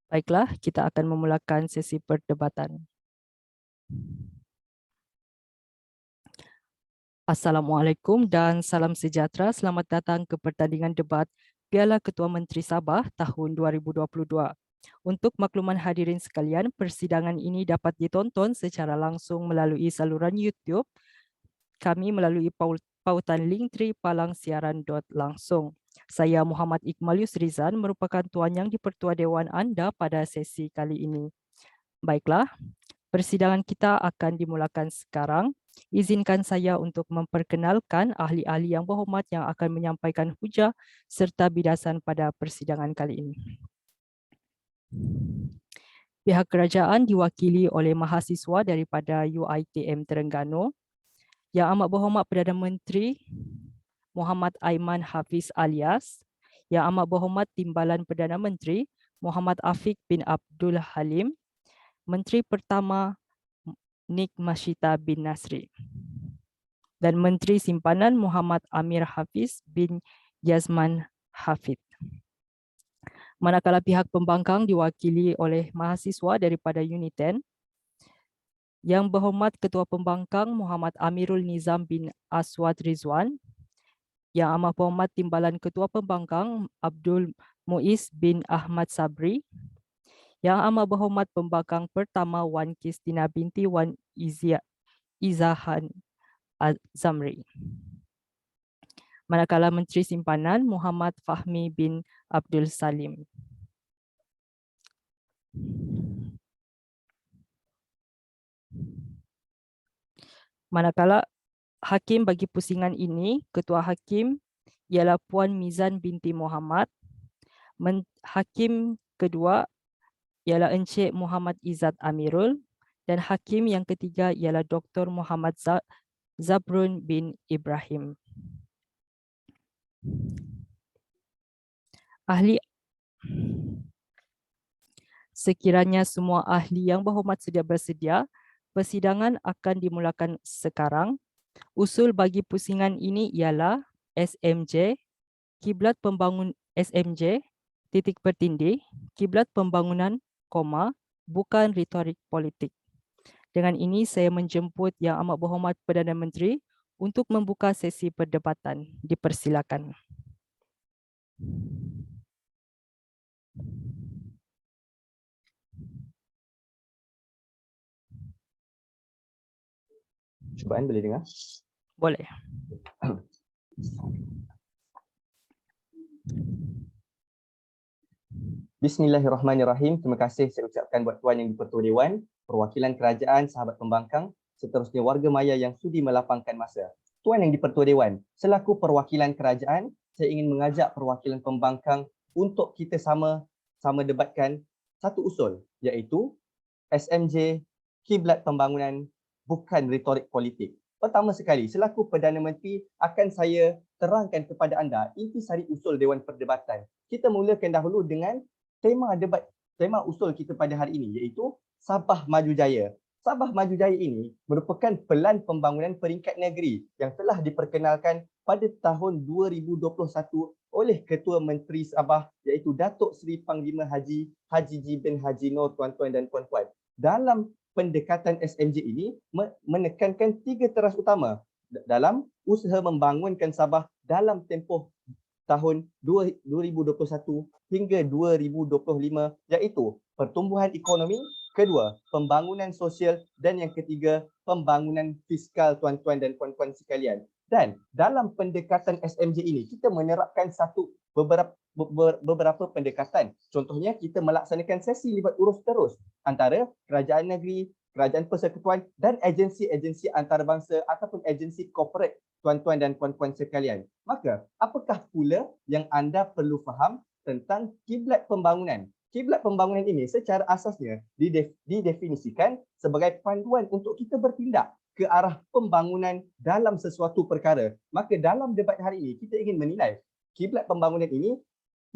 Baiklah, kita akan memulakan sesi perdebatan. Assalamualaikum dan salam sejahtera. Selamat datang ke pertandingan debat Piala Ketua Menteri Sabah tahun 2022. Untuk makluman hadirin sekalian, persidangan ini dapat ditonton secara langsung melalui saluran YouTube kami melalui pautan Linktree Palang Siaran Langsung. Saya Muhammad Iqmal Yusrizan merupakan tuan yang di-Pertua Dewan anda pada sesi kali ini. Baiklah, persidangan kita akan dimulakan sekarang. Izinkan saya untuk memperkenalkan ahli-ahli yang berhormat yang akan menyampaikan hujah serta bidasan pada persidangan kali ini. Pihak kerajaan diwakili oleh mahasiswa daripada UiTM Terengganu, Yang Amat Berhormat Perdana Menteri Muhammad Aiman Hafiz Alias, Yang Amat Berhormat Timbalan Perdana Menteri Muhammad Afiq bin Abdul Halim, Menteri Pertama Nik Mashita bin Nasri, dan Menteri Simpanan Muhammad Amir Hafiz bin Yazman Hafid. Manakala pihak pembangkang diwakili oleh mahasiswa daripada Uniten, Yang Berhormat Ketua Pembangkang Muhammad Amirul Nizam bin Aswad Rizwan, Yang Amat Berhormat Timbalan Ketua Pembangkang Abdul Muiz bin Ahmad Sabri, Yang Amat Berhormat Pembangkang Pertama Wan Kristina binti Wan Izahan Zamri. Manakala Menteri Simpanan Muhammad Fahmi bin Abdul Salim. Manakala Hakim bagi pusingan ini, Ketua Hakim ialah Puan Mizan binti Muhammad. Hakim kedua ialah Encik Muhammad Izzat Amirul. Dan Hakim yang ketiga ialah Dr. Muhammad Zabrun bin Ibrahim. Sekiranya semua ahli yang berhormat sudah bersedia, persidangan akan dimulakan sekarang. Usul bagi pusingan ini ialah SMJ, kiblat pembangun SMJ, titik bertindih, kiblat pembangunan, koma, bukan retorik politik. Dengan ini saya menjemput Yang Amat Berhormat Perdana Menteri untuk membuka sesi perdebatan. Dipersilakan. Cubaan boleh dengar? Boleh. Bismillahirrahmanirrahim. Terima kasih saya ucapkan buat Tuan yang di-Pertua Dewan, perwakilan kerajaan, sahabat pembangkang, seterusnya warga maya yang sudi melapangkan masa. Tuan yang di-Pertua Dewan, selaku perwakilan kerajaan, saya ingin mengajak perwakilan pembangkang untuk kita sama debatkan satu usul, iaitu SMJ, kiblat pembangunan, bukan retorik politik. Pertama sekali, selaku Perdana Menteri, akan saya terangkan kepada anda intisari usul Dewan Perdebatan. Kita mulakan dahulu dengan tema usul kita pada hari ini, iaitu Sabah Maju Jaya. Sabah Maju Jaya ini merupakan pelan pembangunan peringkat negeri yang telah diperkenalkan pada tahun 2021 oleh Ketua Menteri Sabah, iaitu Datuk Seri Panglima Haji G. bin Haji Noor, tuan-tuan dan puan-puan. Dalam pendekatan SMJ ini menekankan tiga teras utama dalam usaha membangunkan Sabah dalam tempoh tahun 2021 hingga 2025, iaitu pertumbuhan ekonomi, kedua, pembangunan sosial, dan yang ketiga, pembangunan fiskal, tuan-tuan dan puan-puan sekalian. Dan dalam pendekatan SMJ ini, kita menerapkan beberapa pendekatan. Contohnya, kita melaksanakan sesi libat urus terus antara kerajaan negeri, kerajaan persekutuan dan agensi-agensi antarabangsa ataupun agensi korporat, tuan-tuan dan puan-puan sekalian. Maka, apakah pula yang anda perlu faham tentang kiblat pembangunan? Kiblat pembangunan ini secara asasnya didefinisikan sebagai panduan untuk kita bertindak ke arah pembangunan dalam sesuatu perkara. Maka dalam debat hari ini, kita ingin menilai kiblat pembangunan ini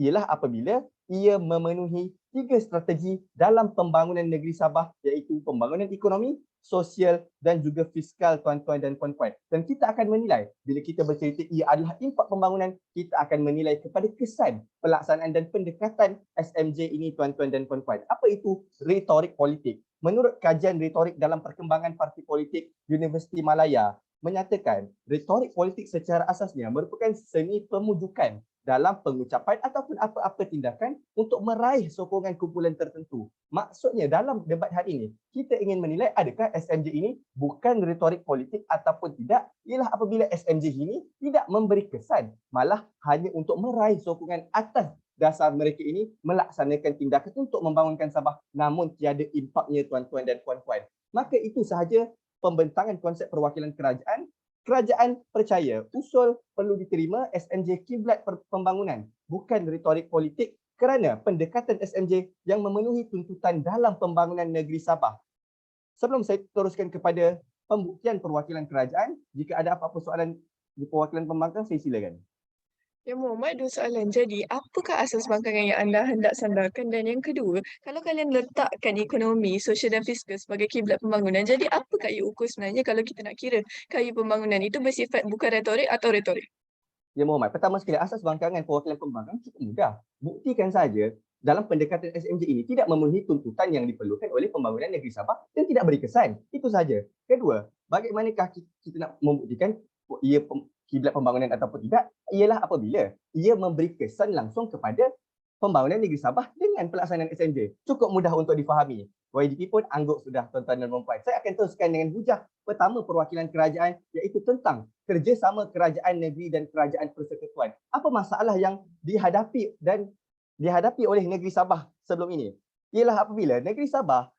ialah apabila ia memenuhi tiga strategi dalam pembangunan negeri Sabah, iaitu pembangunan ekonomi, sosial dan juga fiskal tuan-tuan dan puan-puan. Dan kita akan menilai bila kita bercerita ia adalah impak pembangunan, kita akan menilai kepada kesan pelaksanaan dan pendekatan SMJ ini tuan-tuan dan puan-puan. Apa itu retorik politik? Menurut kajian retorik dalam perkembangan parti politik Universiti Malaya menyatakan retorik politik secara asasnya merupakan seni pemujukan dalam pengucapan ataupun apa-apa tindakan untuk meraih sokongan kumpulan tertentu. Maksudnya dalam debat hari ini, kita ingin menilai adakah SMJ ini bukan retorik politik ataupun tidak, ialah apabila SMJ ini tidak memberi kesan, malah hanya untuk meraih sokongan atas dasar mereka ini melaksanakan tindakan untuk membangunkan Sabah namun tiada impaknya tuan-tuan dan puan-puan. Maka itu sahaja pembentangan konsep perwakilan kerajaan. Kerajaan percaya usul perlu diterima SMJ kiblat pembangunan, bukan retorik politik kerana pendekatan SMJ yang memenuhi tuntutan dalam pembangunan negeri Sabah. Sebelum saya teruskan kepada pembuktian perwakilan kerajaan, jika ada apa-apa soalan di perwakilan pembangkang, saya silakan. Ya Muhammad, dua soalan. Jadi, apakah asas bangkangan yang anda hendak sandarkan? Dan yang kedua, kalau kalian letakkan ekonomi, sosial dan fiskal sebagai kiblat pembangunan, jadi apa kayu ukur sebenarnya kalau kita nak kira kayu pembangunan itu bersifat bukan retorik atau retorik? Ya Muhammad, pertama sekali asas bangkangan perwakilan pembangkang cukup mudah. Buktikan saja dalam pendekatan SMJ ini tidak memenuhi tuntutan yang diperlukan oleh pembangunan negeri Sabah dan tidak beri kesan. Itu saja. Kedua, bagaimanakah kita nak membuktikan ia kiblat pembangunan ataupun tidak, ialah apabila ia memberi kesan langsung kepada pembangunan negeri Sabah dengan pelaksanaan SMJ. Cukup mudah untuk difahami. YDP pun angguk sudah tuan-tuan dan puan-puan. Saya akan teruskan dengan hujah pertama perwakilan kerajaan iaitu tentang kerjasama kerajaan negeri dan kerajaan persekutuan. Apa masalah yang dihadapi oleh negeri Sabah sebelum ini? Ialah apabila negeri Sabah,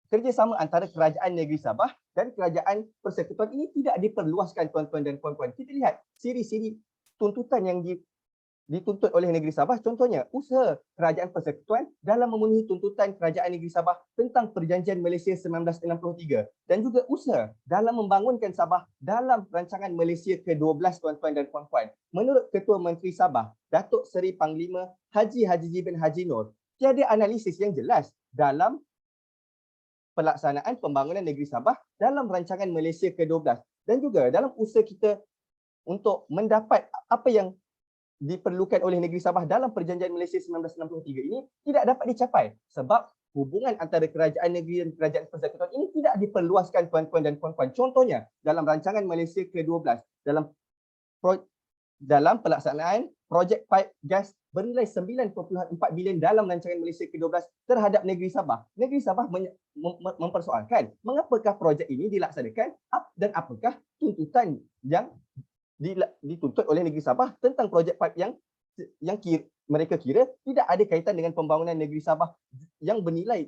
kerjasama antara kerajaan negeri Sabah dan kerajaan persekutuan ini tidak diperluaskan tuan-tuan dan puan-puan. Kita lihat siri-siri tuntutan yang dituntut oleh negeri Sabah, contohnya usaha kerajaan persekutuan dalam memenuhi tuntutan kerajaan negeri Sabah tentang Perjanjian Malaysia 1963 dan juga usaha dalam membangunkan Sabah dalam rancangan Malaysia ke-12 tuan-tuan dan puan-puan. Menurut Ketua Menteri Sabah, Datuk Seri Panglima Haji bin Haji Nur, tiada analisis yang jelas dalam pelaksanaan pembangunan negeri Sabah dalam rancangan Malaysia ke-12 dan juga dalam usaha kita untuk mendapat apa yang diperlukan oleh negeri Sabah dalam Perjanjian Malaysia 1963 ini tidak dapat dicapai sebab hubungan antara kerajaan negeri dan kerajaan persekutuan ini tidak diperluaskan tuan-tuan dan puan-puan. Contohnya dalam rancangan Malaysia ke-12 dalam pelaksanaan projek pipe gas bernilai 9.4 bilion dalam rancangan Malaysia ke-12 terhadap negeri Sabah. Negeri Sabah mempersoalkan mengapakah projek ini dilaksanakan dan apakah tuntutan yang dituntut oleh negeri Sabah tentang projek pipe yang mereka kira tidak ada kaitan dengan pembangunan negeri Sabah yang bernilai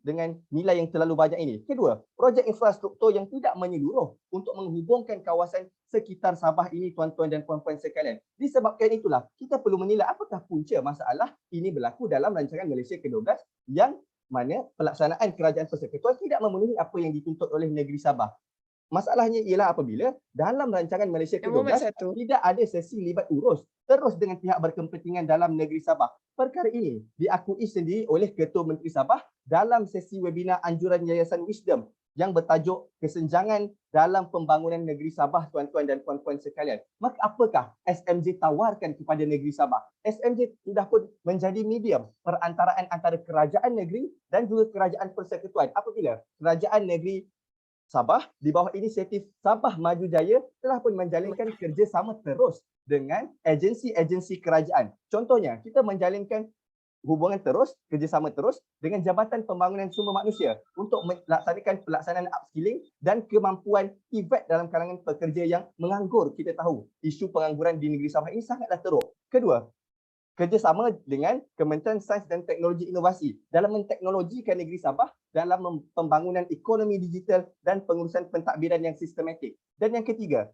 dengan nilai yang terlalu banyak ini. Kedua, projek infrastruktur yang tidak menyeluruh untuk menghubungkan kawasan sekitar Sabah ini tuan-tuan dan puan-puan sekalian. Disebabkan itulah kita perlu menilai apakah punca masalah ini berlaku dalam rancangan Malaysia ke-12 yang mana pelaksanaan kerajaan persekutuan tidak memenuhi apa yang dituntut oleh negeri Sabah. Masalahnya ialah apabila dalam rancangan Malaysia ke-12 tidak ada sesi libat urus terus dengan pihak berkepentingan dalam negeri Sabah. Perkara ini diakui sendiri oleh Ketua Menteri Sabah dalam sesi webinar anjuran Yayasan Wisdom yang bertajuk Kesenjangan dalam Pembangunan Negeri Sabah tuan-tuan dan puan-puan sekalian. Maka apakah SMJ tawarkan kepada negeri Sabah? SMJ sudah pun menjadi medium perantaraan antara kerajaan negeri dan juga kerajaan persekutuan. Apabila kerajaan negeri Sabah di bawah inisiatif Sabah Maju Jaya telah pun menjalinkan kerjasama terus dengan agensi-agensi kerajaan. Contohnya, kita menjalinkan hubungan terus, kerjasama terus dengan Jabatan Pembangunan Sumber Manusia untuk melaksanakan pelaksanaan upskilling dan kemampuan TVET dalam kalangan pekerja yang menganggur. Kita tahu isu pengangguran di negeri Sabah ini sangatlah teruk. Kedua, kerjasama dengan Kementerian Sains dan Teknologi Inovasi dalam menteknologikan negeri Sabah dalam pembangunan ekonomi digital dan pengurusan pentadbiran yang sistematik. Dan yang ketiga,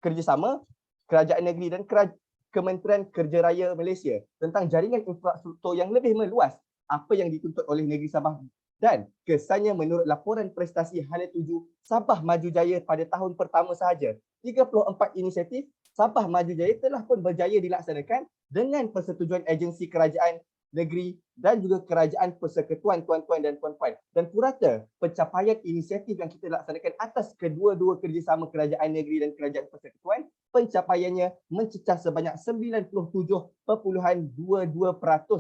kerjasama kerajaan negeri dan Kementerian Kerja Raya Malaysia tentang jaringan infrastruktur yang lebih meluas apa yang dituntut oleh negeri Sabah dan kesannya menurut laporan prestasi Hala 7 Sabah Maju Jaya pada tahun pertama sahaja 34 inisiatif Sabah Maju Jaya telah pun berjaya dilaksanakan dengan persetujuan agensi kerajaan negeri dan juga kerajaan persekutuan tuan-tuan dan puan-puan. Dan purata pencapaian inisiatif yang kita laksanakan atas kedua-dua kerjasama kerajaan negeri dan kerajaan persekutuan, pencapaiannya mencecah sebanyak 97.22%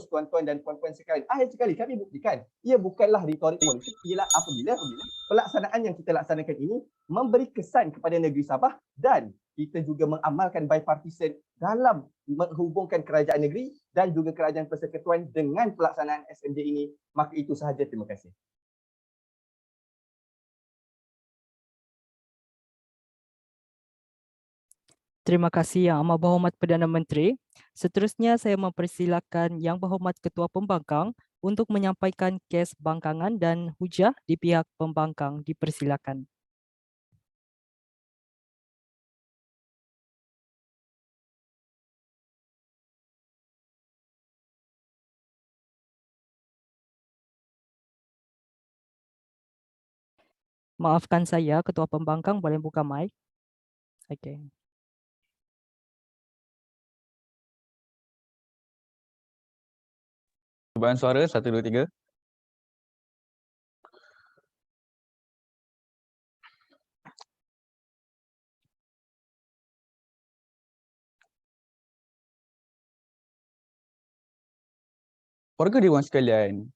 tuan-tuan dan puan-puan sekalian. Akhir sekali kami buktikan, ia bukanlah retorik politik, ialah apabila pelaksanaan yang kita laksanakan ini memberi kesan kepada negeri Sabah dan kita juga mengamalkan bipartisan dalam menghubungkan kerajaan negeri dan juga kerajaan persekutuan dengan pelaksanaan SMJ ini. Maka itu sahaja, terima kasih. Terima kasih Yang Amat Berhormat Perdana Menteri. Seterusnya saya mempersilakan Yang Berhormat Ketua Pembangkang untuk menyampaikan kes bangkangan dan hujah di pihak pembangkang. Dipersilakan. Maafkan saya, Ketua Pembangkang boleh buka mic. Okey. Cubaan suara 1, 2, 3. Warga Dewan sekalian,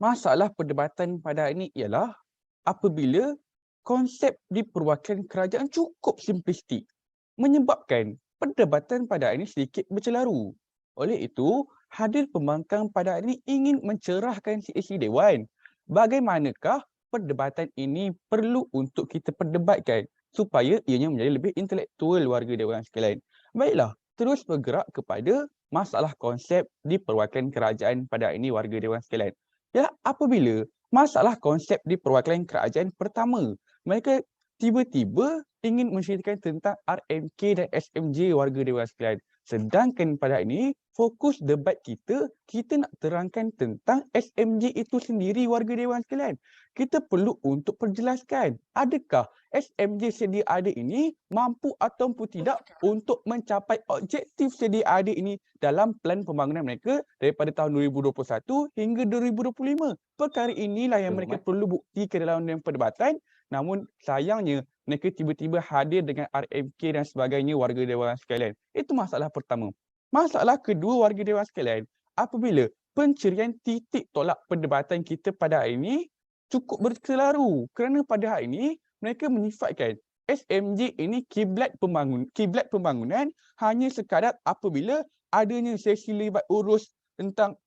masalah perdebatan pada hari ini ialah apabila konsep di perwakilan kerajaan cukup simplistik menyebabkan perdebatan pada hari ini sedikit bercelaru. Oleh itu, hadir pembangkang pada hari ini ingin mencerahkan isi Dewan. Bagaimanakah perdebatan ini perlu untuk kita perdebatkan supaya ianya menjadi lebih intelektual warga Dewan sekalian. Baiklah, terus bergerak kepada masalah konsep di perwakilan kerajaan pada hari ini warga Dewan sekalian. Ya, apabila masalah konsep di perwakilan kerajaan pertama, mereka tiba-tiba ingin menceritakan tentang RMK dan SMJ warga Dewan sekalian. Sedangkan pada hari ini, fokus debat kita nak terangkan tentang SMJ itu sendiri warga Dewan sekalian. Kita perlu untuk perjelaskan, adakah SMJ sedia ada ini mampu ataupun tidak untuk mencapai objektif sedia ada ini dalam plan pembangunan mereka daripada tahun 2021 hingga 2025. Perkara inilah yang mereka perlu buktikan dalam perdebatan. Namun sayangnya mereka tiba-tiba hadir dengan RMK dan sebagainya warga Dewan sekalian. Itu masalah pertama. Masalah kedua warga Dewan sekalian, apabila pencerian titik tolak perdebatan kita pada hari ini cukup bercelaru kerana pada hari ini mereka menyifatkan SMJ ini kiblat pembangunan hanya sekadar apabila adanya sesi libat urus tentang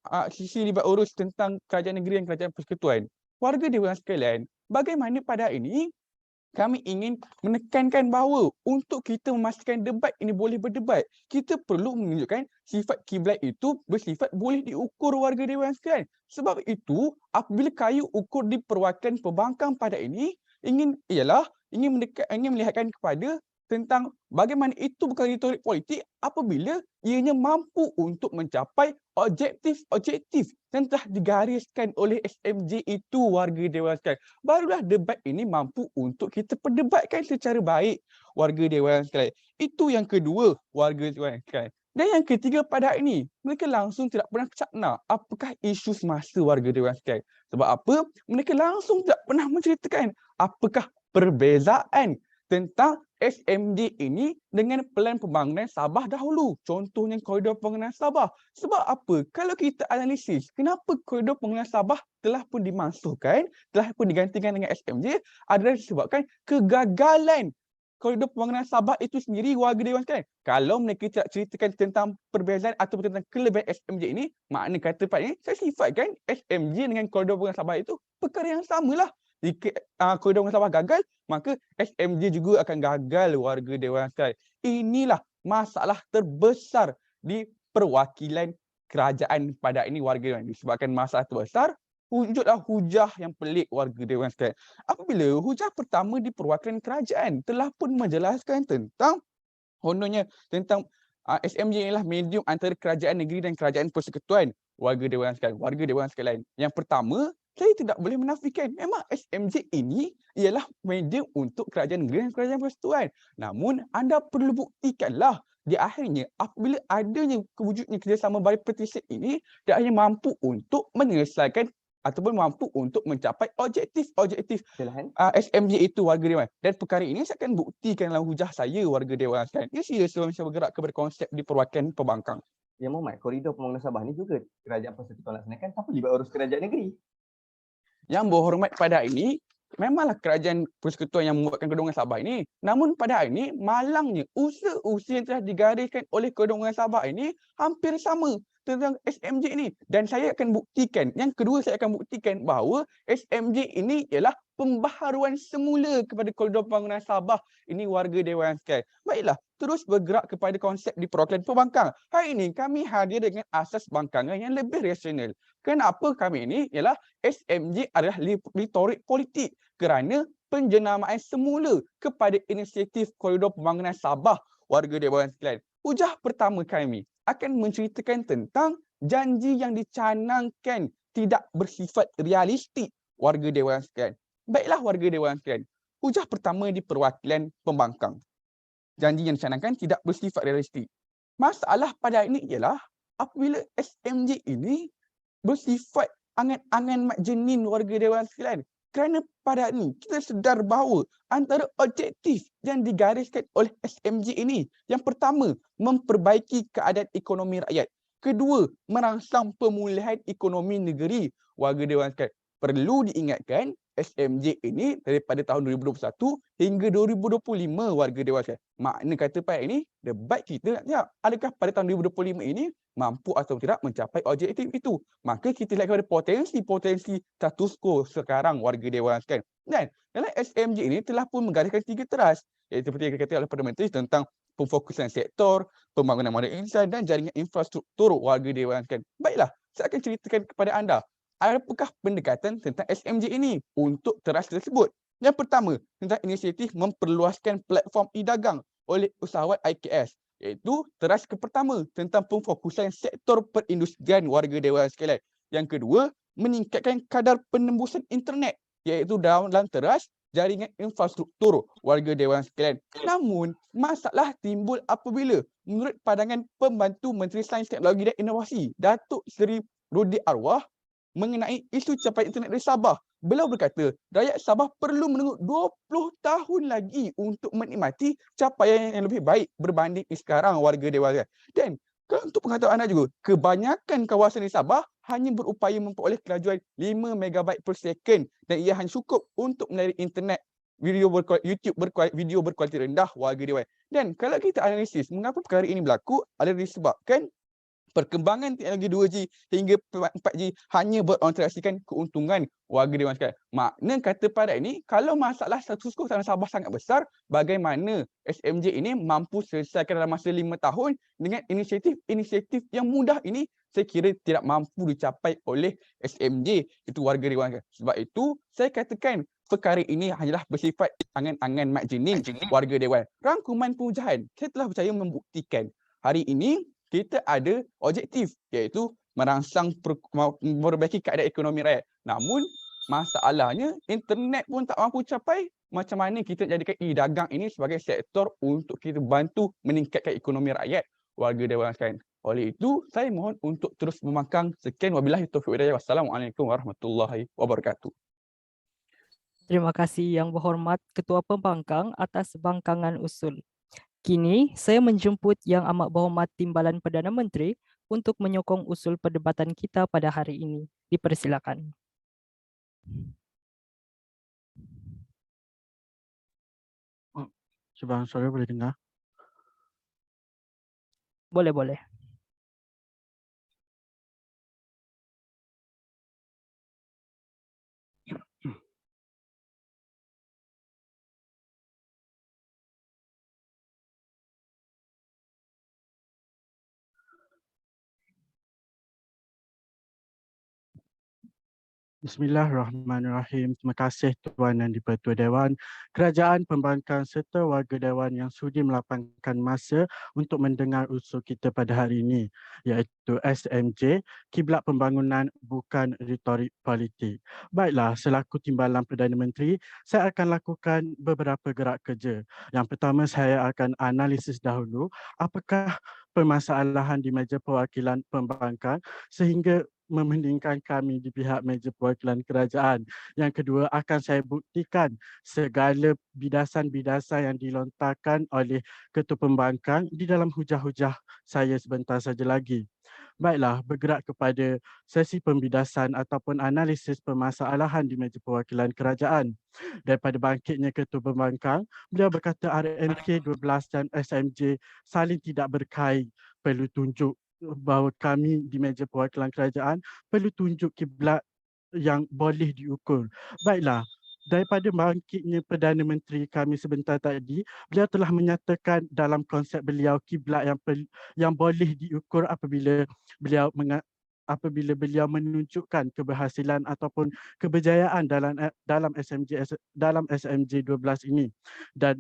kerajaan negeri dan kerajaan persekutuan. Warga Dewan sekalian, bagaimana pada hari ini kami ingin menekankan bahawa untuk kita memastikan debat ini boleh berdebat, kita perlu menunjukkan sifat kiblat itu bersifat boleh diukur warga Dewan sekalian. Sebab itu, apabila kayu ukur di perwakilan pembangkang pada ini ingin melihatkan kepada tentang bagaimana itu bukan retorik politik apabila ianya mampu untuk mencapai objektif yang telah digariskan oleh SMJ itu warga Dewan sekalian. Barulah debat ini mampu untuk kita perdebatkan secara baik warga Dewan sekalian. Itu yang kedua warga Dewan sekalian. Dan yang ketiga pada hari ini, mereka langsung tidak pernah cakna apakah isu semasa warga Dewan sekalian. Sebab apa? Mereka langsung tidak pernah menceritakan apakah perbezaan tentang SMJ ini dengan plan pembangunan Sabah dahulu. Contohnya koridor pembangunan Sabah. Sebab apa? Kalau kita analisis, kenapa koridor pembangunan Sabah telah pun dimasukkan, telah pun digantikan dengan SMJ adalah disebabkan kegagalan koridor pembangunan Sabah itu sendiri warga Dewan sekalian. Kalau mereka tidak ceritakan tentang perbezaan atau tentang kelebihan SMJ ini, makna kata Pak ini, saya sifatkan SMJ dengan koridor pembangunan Sabah itu perkara yang samalah. Jika koridor pembangunan Sabah gagal, maka SMJ juga akan gagal warga Dewan sekalian. Inilah masalah terbesar di perwakilan kerajaan pada ini warga Dewan. Disebabkan masalah terbesar, wujudlah hujah yang pelik warga Dewan sekalian. Apabila hujah pertama di perwakilan kerajaan telah pun menjelaskan tentang honornya tentang SMJ inilah medium antara kerajaan negeri dan kerajaan persekutuan warga Dewan sekalian. Warga Dewan sekalian. Yang pertama, saya tidak boleh menafikan memang SMJ ini ialah medium untuk kerajaan negeri dan kerajaan persekutuan. Namun anda perlu buktikanlah di akhirnya apabila adanya kewujudnya kerjasama bipartisan ini, dia hanya mampu untuk menyelesaikan ataupun mampu untuk mencapai objektif Silakan. SMJ itu, warga dewan. Dan perkara ini saya akan buktikan dalam hujah saya, warga dewan sekalian. Ya, sila saya bergerak kepada konsep di perwakilan pembangkang. Ya Muhammad, koridor pembangunan Sabah ni juga kerajaan persekutuan laksanakan tanpa libat urus kerajaan negeri. Yang berhormat pada hari ini, memanglah kerajaan persekutuan yang membuatkan Kedungan Sabah ini. Namun pada hari ini, malangnya usaha-usaha yang telah digariskan oleh Kedungan Sabah ini hampir sama tentang SMJ ini. Dan saya akan buktikan, yang kedua saya akan buktikan bahawa SMJ ini ialah pembaharuan semula kepada koridor pembangunan Sabah. Ini warga dewan sekalian. Baiklah, terus bergerak kepada konsep di perwakilan pembangkang. Hari ini kami hadir dengan asas bangkangan yang lebih rasional. Kenapa kami ini ialah SMJ adalah retorik politik kerana penjenamaan semula kepada inisiatif koridor pembangunan Sabah, warga dewan sekalian. Hujah pertama kami akan menceritakan tentang janji yang dicanangkan tidak bersifat realistik, warga dewan sekalian. Baiklah warga dewan sekalian, hujah pertama di perwakilan pembangkang. Janji yang dicanangkan tidak bersifat realistik. Masalah pada ini ialah apabila SMJ ini bersifat angan-angan mak jenin, warga dewan sekalian. Kerana pada ini kita sedar bahawa antara objektif yang digariskan oleh SMJ ini, yang pertama, memperbaiki keadaan ekonomi rakyat. Kedua, merangsang pemulihan ekonomi negeri, warga dewan sekalian. Perlu diingatkan, SMJ ini daripada tahun 2021 hingga 2025, warga dewan sekalian. Makna kata pada ini, debat kita nak tengok adakah pada tahun 2025 ini mampu atau tidak mencapai objektif itu. Maka kita lihat kepada potensi status quo sekarang, warga dewan sekalian. Dan dalam SMJ ini telah pun menggariskan 3 teras, iaitu seperti yang dikatakan oleh Perdana Menteri tentang pemfokusan sektor, pembangunan modal insan dan jaringan infrastruktur, warga dewan sekalian. Baiklah, saya akan ceritakan kepada anda apakah pendekatan tentang SMJ ini untuk teras tersebut. Yang pertama, tentang inisiatif memperluaskan platform e-dagang oleh usahawan IKS, iaitu teras pertama tentang pemfokusan sektor perindustrian, warga dewan sekalian. Yang kedua, meningkatkan kadar penembusan internet, iaitu dalam teras jaringan infrastruktur, warga dewan sekalian. Namun, masalah timbul apabila menurut pandangan Pembantu Menteri Sains, Teknologi dan Inovasi, Datuk Seri Rudi Arwah, mengenai isu capaian internet di Sabah. Beliau berkata, rakyat Sabah perlu menunggu 20 tahun lagi untuk menikmati capaian yang lebih baik berbanding sekarang, warga dewan. Dan untuk pengetahuan anda juga, kebanyakan kawasan di Sabah hanya berupaya memperoleh kelajuan 5 MB per second dan ia hanya cukup untuk melayari internet YouTube video berkualiti rendah, warga dewan. Dan kalau kita analisis mengapa perkara ini berlaku, adalah disebabkan perkembangan teknologi 2G hingga 4G hanya berorientasikan keuntungan, warga dewan sekalian. Makna kata pada ini, kalau masalah status quo tanah Sabah sangat besar, bagaimana SMJ ini mampu selesaikan dalam masa 5 tahun dengan inisiatif yang mudah ini, saya kira tidak mampu dicapai oleh SMJ, itu warga dewan sekalian. Sebab itu, saya katakan perkara ini hanyalah bersifat angan-angan mak jenin, warga dewan. Rangkuman pemujahan, saya telah percaya membuktikan hari ini kita ada objektif, iaitu merangsang memperbaiki keadaan ekonomi rakyat. Namun masalahnya internet pun tak mampu capai. Macam mana kita jadikan e-dagang ini sebagai sektor untuk kita bantu meningkatkan ekonomi rakyat, warga dewan sekalian. Oleh itu, saya mohon untuk terus memangkang. Sekian, wabillahi taufiq wal hidayah. Wassalamualaikum warahmatullahi wabarakatuh. Terima kasih Yang Berhormat Ketua Pembangkang atas bangkangan usul. Kini, saya menjemput Yang Amat Berhormat Timbalan Perdana Menteri untuk menyokong usul perdebatan kita pada hari ini. Dipersilakan. Subang Sore boleh dengar? Boleh. Bismillahirrahmanirrahim. Terima kasih Tuan dan Di-Pertua Dewan, kerajaan, pembangkang serta warga Dewan yang sudi melapangkan masa untuk mendengar usul kita pada hari ini, iaitu SMJ, Kiblat Pembangunan Bukan Retorik Politik. Baiklah, selaku Timbalan Perdana Menteri, saya akan lakukan beberapa gerak kerja. Yang pertama, saya akan analisis dahulu apakah permasalahan di meja perwakilan pembangkang sehingga mementingkan kami di pihak meja perwakilan kerajaan. Yang kedua, akan saya buktikan segala bidasan-bidasan yang dilontarkan oleh Ketua Pembangkang di dalam hujah-hujah saya sebentar saja lagi. Baiklah, bergerak kepada sesi pembidasan ataupun analisis permasalahan di meja perwakilan kerajaan. Daripada bangkitnya Ketua Pembangkang, beliau berkata RMK 12 dan SMJ saling tidak berkait, perlu tunjuk bahawa kami di meja perwakilan kerajaan perlu tunjuk kiblat yang boleh diukur. Baiklah, daripada bangkitnya Perdana Menteri kami sebentar tadi, beliau telah menyatakan dalam konsep beliau kiblat yang boleh diukur apabila beliau menunjukkan keberhasilan ataupun keberjayaan dalam SMJ 12 ini. Dan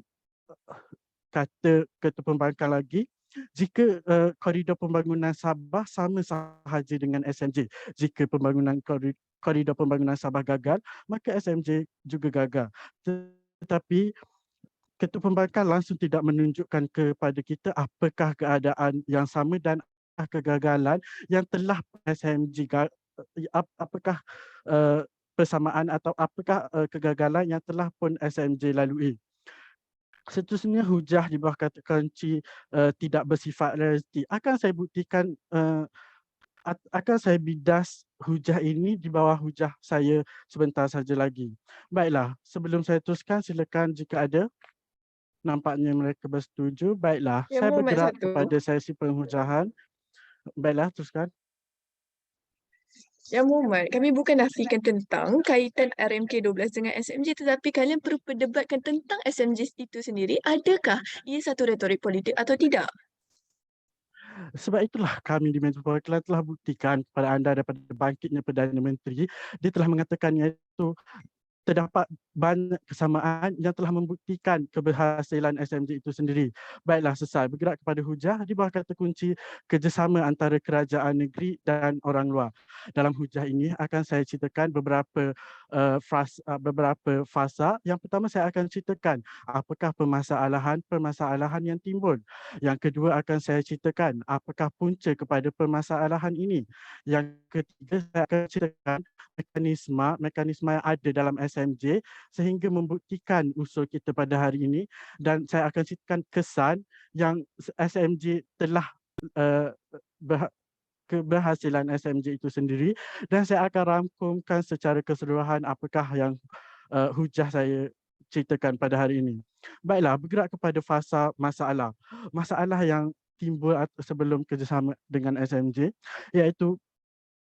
kata Ketua Pembangkang lagi, jika koridor pembangunan Sabah sama sahaja dengan SMJ, jika koridor pembangunan Sabah gagal, maka SMJ juga gagal. Tetapi Ketua Pembangkang langsung tidak menunjukkan kepada kita apakah keadaan yang sama dan kegagalan yang telah SMJ apakah persamaan atau apakah kegagalan yang telah pun SMJ lalui. Seterusnya, hujah di bawah kata kunci tidak bersifat realistik. Akan saya buktikan, akan saya bidas hujah ini di bawah hujah saya sebentar saja lagi. Baiklah, sebelum saya teruskan, silakan jika ada. Nampaknya mereka bersetuju. Baiklah, Yang saya Muhammad bergerak satu. kepada sesi penghujahan. Baiklah, teruskan. Yang Muhammad, kami bukan nafikan tentang kaitan RMK 12 dengan SMJ, tetapi kalian perlu perdebatkan tentang SMJ itu sendiri. Adakah ia satu retorik politik atau tidak? Sebab itulah kami di Meja Perwakilan telah buktikan kepada anda daripada bangkitnya Perdana Menteri, dia telah mengatakan iaitu terdapat banyak kesamaan yang telah membuktikan keberhasilan SMJ itu sendiri. Baiklah, selesai. Bergerak kepada hujah di bawah kata kunci kerjasama antara kerajaan negeri dan orang luar. Dalam hujah ini akan saya ceritakan beberapa fasa. Yang pertama, saya akan ceritakan apakah permasalahan yang timbul. Yang kedua, akan saya ceritakan apakah punca kepada permasalahan ini. Yang ketiga, saya akan ceritakan mekanisme yang ada dalam SMJ sehingga membuktikan usul kita pada hari ini, dan saya akan ceritakan kesan yang SMJ telah keberhasilan SMJ itu sendiri, dan saya akan rangkumkan secara keseluruhan apakah yang hujah saya ceritakan pada hari ini. Baiklah, bergerak kepada fasa masalah. Masalah yang timbul sebelum kerjasama dengan SMJ iaitu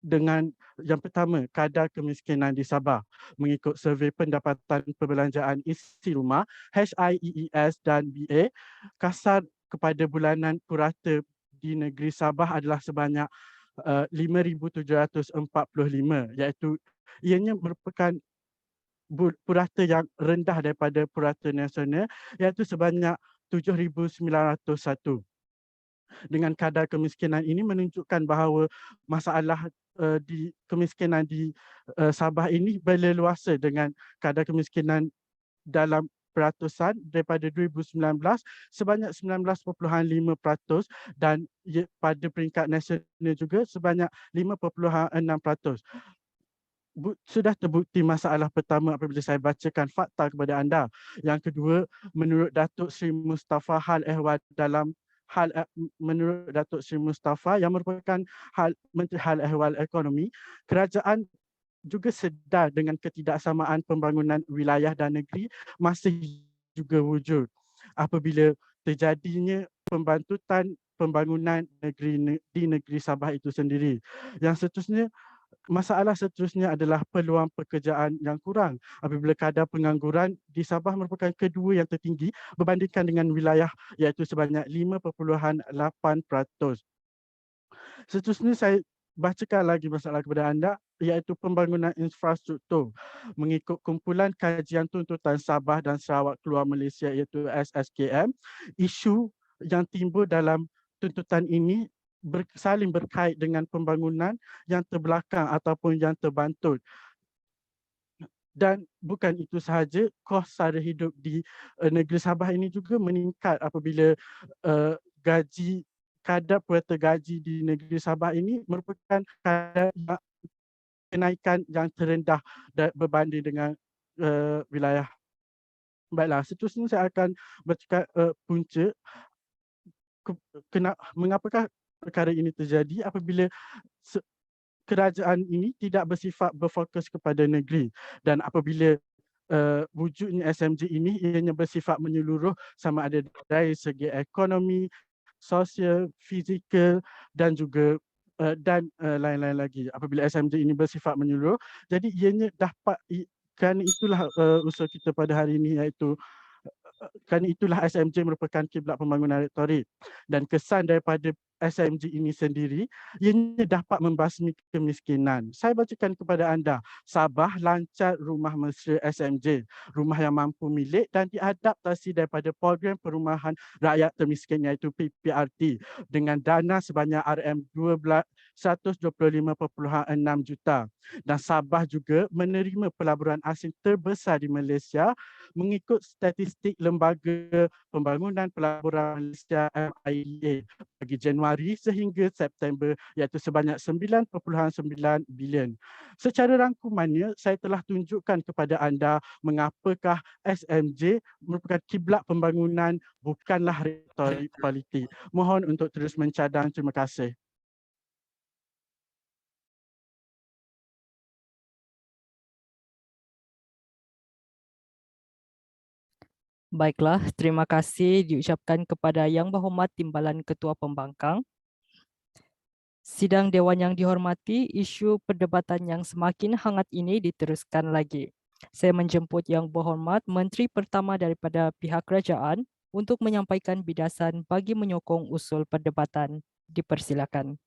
dengan yang pertama, kadar kemiskinan di Sabah. Mengikut survei pendapatan perbelanjaan isi rumah HIEES dan BA, kasar kepada bulanan purata di negeri Sabah adalah sebanyak 5,745, iaitu ianya merupakan purata yang rendah daripada purata nasional, iaitu sebanyak 7,901. Dengan kadar kemiskinan ini menunjukkan bahawa masalah di kemiskinan di Sabah ini berleluasa dengan kadar kemiskinan dalam peratusan daripada 2019 sebanyak 19.5% dan pada peringkat nasional juga sebanyak 5.6%. Sudah terbukti masalah pertama apabila saya bacakan fakta kepada anda. Yang kedua, menurut Datuk Seri Mustafa menurut Datuk Seri Mustafa yang merupakan Menteri Hal Ehwal Ekonomi, kerajaan juga sedar dengan ketidaksamaan pembangunan wilayah dan negeri masih juga wujud apabila terjadinya pembantutan pembangunan di negeri Sabah itu sendiri. Masalah seterusnya adalah peluang pekerjaan yang kurang apabila kadar pengangguran di Sabah merupakan kedua yang tertinggi berbandingkan dengan wilayah iaitu sebanyak 5.8%. Seterusnya saya bacakan lagi masalah kepada anda, iaitu pembangunan infrastruktur. Mengikut kumpulan kajian tuntutan Sabah dan Sarawak Keluar Malaysia iaitu SSKM, isu yang timbul dalam tuntutan ini saling berkait dengan pembangunan yang terbelakang ataupun yang terbantut. Dan bukan itu sahaja, kos sara hidup di negeri Sabah ini juga meningkat apabila gaji kadar purata gaji di negeri Sabah ini merupakan kadar kenaikan yang terendah berbanding dengan wilayah. Baiklah, seterusnya saya akan bercakap punca mengapakah perkara ini terjadi apabila kerajaan ini tidak bersifat berfokus kepada negeri, dan apabila wujudnya SMJ ini ianya bersifat menyeluruh sama ada dari segi ekonomi, sosial, fizikal dan juga lain-lain lagi. Apabila SMJ ini bersifat menyeluruh, jadi ianya dapat kerana itulah usaha kita pada hari ini, iaitu kerana itulah SMJ merupakan kiblat pembangunan retorik, dan kesan daripada SMJ ini sendiri ianya dapat membasmi kemiskinan. Saya bacakan kepada anda, Sabah lancar rumah mesra SMJ, rumah yang mampu milik dan diadaptasi daripada program perumahan rakyat termiskin iaitu PPRT dengan dana sebanyak RM125.6 juta. Dan Sabah juga menerima pelaburan asing terbesar di Malaysia mengikut statistik Lembaga Pembangunan Pelaburan Malaysia MIA bagi Januari sehingga September, iaitu sebanyak 9.9 bilion. Secara rangkumannya, saya telah tunjukkan kepada anda mengapakah SMJ merupakan kiblat pembangunan, bukanlah retorik politik. Mohon untuk terus mencadang. Terima kasih. Baiklah, terima kasih diucapkan kepada Yang Berhormat Timbalan Ketua Pembangkang. Sidang Dewan yang dihormati, isu perdebatan yang semakin hangat ini diteruskan lagi. Saya menjemput Yang Berhormat Menteri Pertama daripada pihak kerajaan untuk menyampaikan bidasan bagi menyokong usul perdebatan. Dipersilakan.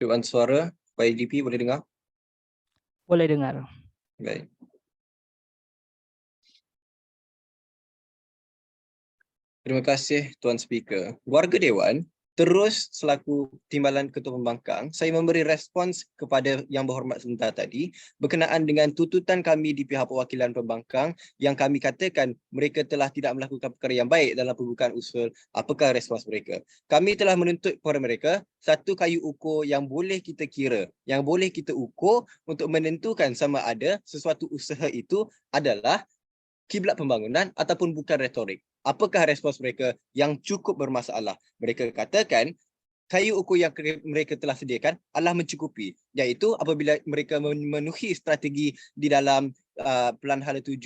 Dewan Suara, Pak IGP boleh dengar? Boleh dengar. Baik. Terima kasih Tuan Speaker. Warga Dewan, terus selaku Timbalan Ketua Pembangkang, saya memberi respons kepada Yang Berhormat sebentar tadi berkenaan dengan tuntutan kami di pihak perwakilan pembangkang yang kami katakan mereka telah tidak melakukan perkara yang baik dalam pembukaan usul. Apakah respons mereka? Kami telah menuntut kepada mereka satu kayu ukur yang boleh kita kira, yang boleh kita ukur untuk menentukan sama ada sesuatu usaha itu adalah kiblat pembangunan ataupun bukan retorik. Apakah respons mereka yang cukup bermasalah? Mereka katakan kayu ukur yang mereka telah sediakan adalah mencukupi, iaitu apabila mereka memenuhi strategi di dalam Pelan Hala 7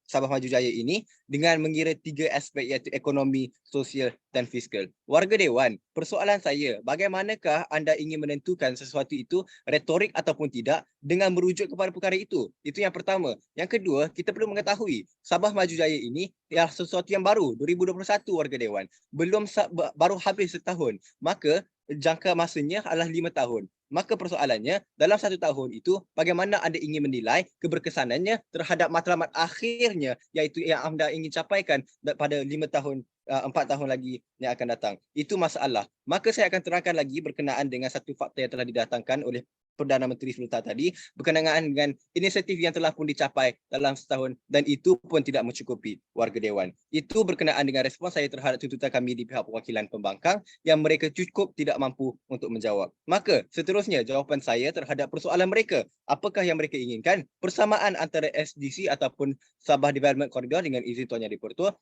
Sabah Maju Jaya ini dengan mengira 3 aspek iaitu ekonomi, sosial dan fiskal. Warga Dewan, persoalan saya, bagaimanakah anda ingin menentukan sesuatu itu retorik ataupun tidak dengan merujuk kepada perkara itu? Itu yang pertama. Yang kedua, kita perlu mengetahui Sabah Maju Jaya ini ialah sesuatu yang baru, 2021 Warga Dewan. Baru habis setahun. Maka jangka masanya adalah 5 tahun. Maka persoalannya, dalam 1 tahun itu, bagaimana anda ingin menilai keberkesanannya terhadap matlamat akhirnya, iaitu yang anda ingin capaikan pada 5 tahun, 4 tahun lagi yang akan datang. Itu masalah. Maka saya akan terangkan lagi berkenaan dengan satu fakta yang telah didatangkan oleh Perdana Menteri sebentar tadi berkenaan dengan inisiatif yang telah pun dicapai dalam setahun dan itu pun tidak mencukupi Warga Dewan. Itu berkenaan dengan respons saya terhadap tuntutan kami di pihak perwakilan pembangkang yang mereka cukup tidak mampu untuk menjawab. Maka seterusnya jawapan saya terhadap persoalan mereka. Apakah yang mereka inginkan? Persamaan antara SDC ataupun Sabah Development Corridor dengan izin Tuan Yang di-Pertua,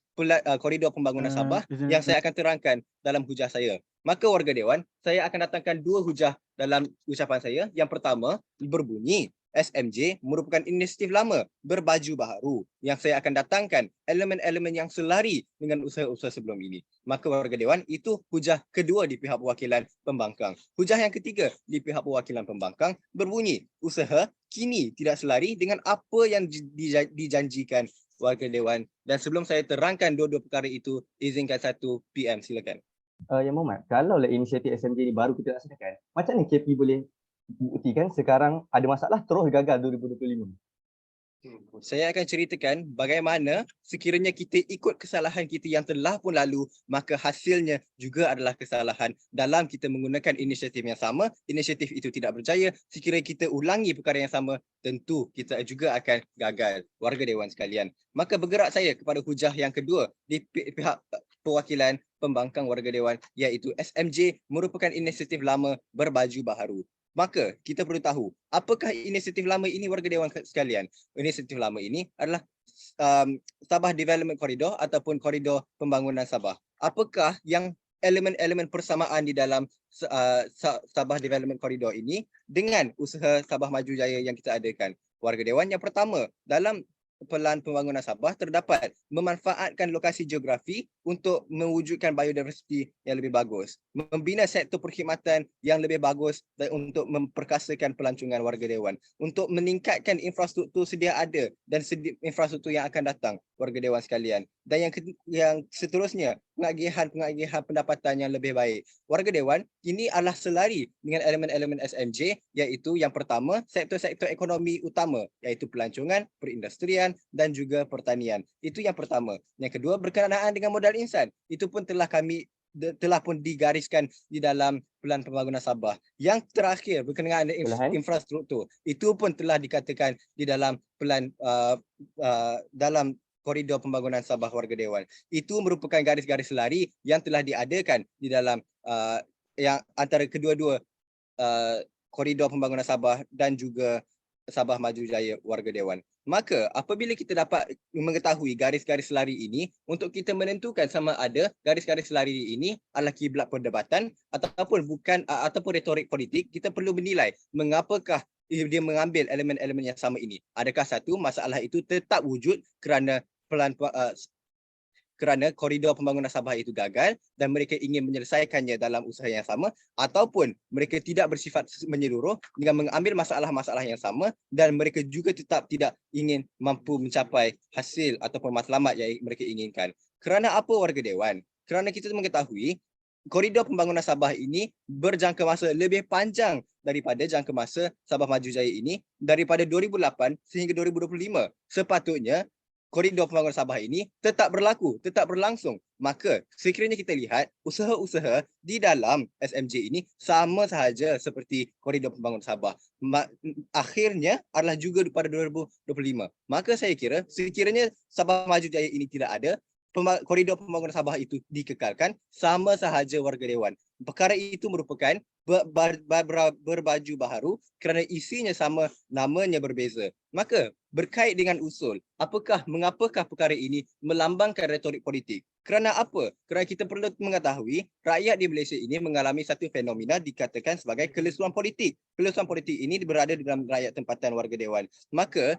koridor pembangunan Sabah yang saya akan terangkan dalam hujah saya. Maka Warga Dewan, saya akan datangkan 2 hujah dalam ucapan saya. Yang pertama berbunyi, SMJ merupakan inisiatif lama berbaju baharu yang saya akan datangkan elemen-elemen yang selari dengan usaha-usaha sebelum ini. Maka warga Dewan, itu hujah kedua di pihak perwakilan pembangkang. Hujah yang ketiga di pihak perwakilan pembangkang berbunyi, usaha kini tidak selari dengan apa yang dijanjikan warga Dewan. Dan sebelum saya terangkan dua-dua perkara itu, izinkan satu PM, silakan. Yang Muhammad, kalau inisiatif SMJ ni baru kita laksanakan, macam mana KP boleh buktikan sekarang ada masalah terus gagal 2025? Saya akan ceritakan bagaimana sekiranya kita ikut kesalahan kita yang telah pun lalu, maka hasilnya juga adalah kesalahan. Dalam kita menggunakan inisiatif yang sama, inisiatif itu tidak berjaya, sekiranya kita ulangi perkara yang sama, tentu kita juga akan gagal, warga Dewan sekalian. Maka bergerak saya kepada hujah yang kedua di pihak perwakilan pembangkang warga Dewan, iaitu SMJ merupakan inisiatif lama berbaju baharu. Maka kita perlu tahu, apakah inisiatif lama ini warga Dewan sekalian? Inisiatif lama ini adalah Sabah Development Corridor ataupun koridor pembangunan Sabah. Apakah yang elemen-elemen persamaan di dalam Sabah Development Corridor ini dengan usaha Sabah Maju Jaya yang kita adakan? Warga Dewan, yang pertama, dalam pelan pembangunan Sabah terdapat memanfaatkan lokasi geografi untuk mewujudkan biodiversiti yang lebih bagus, membina sektor perkhidmatan yang lebih bagus dan untuk memperkasakan pelancongan warga Dewan, untuk meningkatkan infrastruktur sedia ada dan infrastruktur yang akan datang, warga Dewan sekalian. Dan yang seterusnya, pengagihan pendapatan yang lebih baik. Warga Dewan, ini adalah selari dengan elemen-elemen SMJ, iaitu yang pertama, sektor-sektor ekonomi utama, iaitu pelancongan, perindustrian dan juga pertanian. Itu yang pertama. Yang kedua, berkenaan dengan modal insan. Itu pun telah pun digariskan di dalam Pelan Pembangunan Sabah. Yang terakhir, berkenaan dengan infrastruktur. Itu pun telah dikatakan di dalam pelan dalam koridor pembangunan Sabah warga Dewan. Itu merupakan garis-garis selari yang telah diadakan di dalam yang antara kedua-dua koridor pembangunan Sabah dan juga Sabah Maju Jaya warga Dewan. Maka apabila kita dapat mengetahui garis-garis selari ini, untuk kita menentukan sama ada garis-garis selari ini adalah kiblat perdebatan ataupun bukan, ataupun retorik politik, kita perlu menilai mengapakah dia mengambil elemen-elemen yang sama ini. Adakah satu masalah itu tetap wujud kerana koridor pembangunan Sabah itu gagal dan mereka ingin menyelesaikannya dalam usaha yang sama, ataupun mereka tidak bersifat menyeluruh dengan mengambil masalah-masalah yang sama dan mereka juga tetap tidak ingin mampu mencapai hasil ataupun matlamat yang mereka inginkan. Kerana apa warga Dewan? Kerana kita mengetahui koridor pembangunan Sabah ini berjangka masa lebih panjang daripada jangka masa Sabah Maju Jaya ini, daripada 2008 sehingga 2025. Sepatutnya koridor pembangunan Sabah ini tetap berlaku, tetap berlangsung. Maka sekiranya kita lihat usaha-usaha di dalam SMJ ini sama sahaja seperti koridor pembangunan Sabah. Akhirnya adalah juga pada 2025. Maka saya kira sekiranya Sabah Maju Jaya ini tidak ada, koridor pembangunan Sabah itu dikekalkan, sama sahaja warga Dewan. Perkara itu merupakan berbaju baharu kerana isinya sama, namanya berbeza. Maka berkait dengan usul, mengapakah perkara ini melambangkan retorik politik? Kerana apa? Kerana kita perlu mengetahui rakyat di Malaysia ini mengalami satu fenomena dikatakan sebagai kelesuan politik. Kelesuan politik ini berada di dalam rakyat tempatan warga Dewan. Maka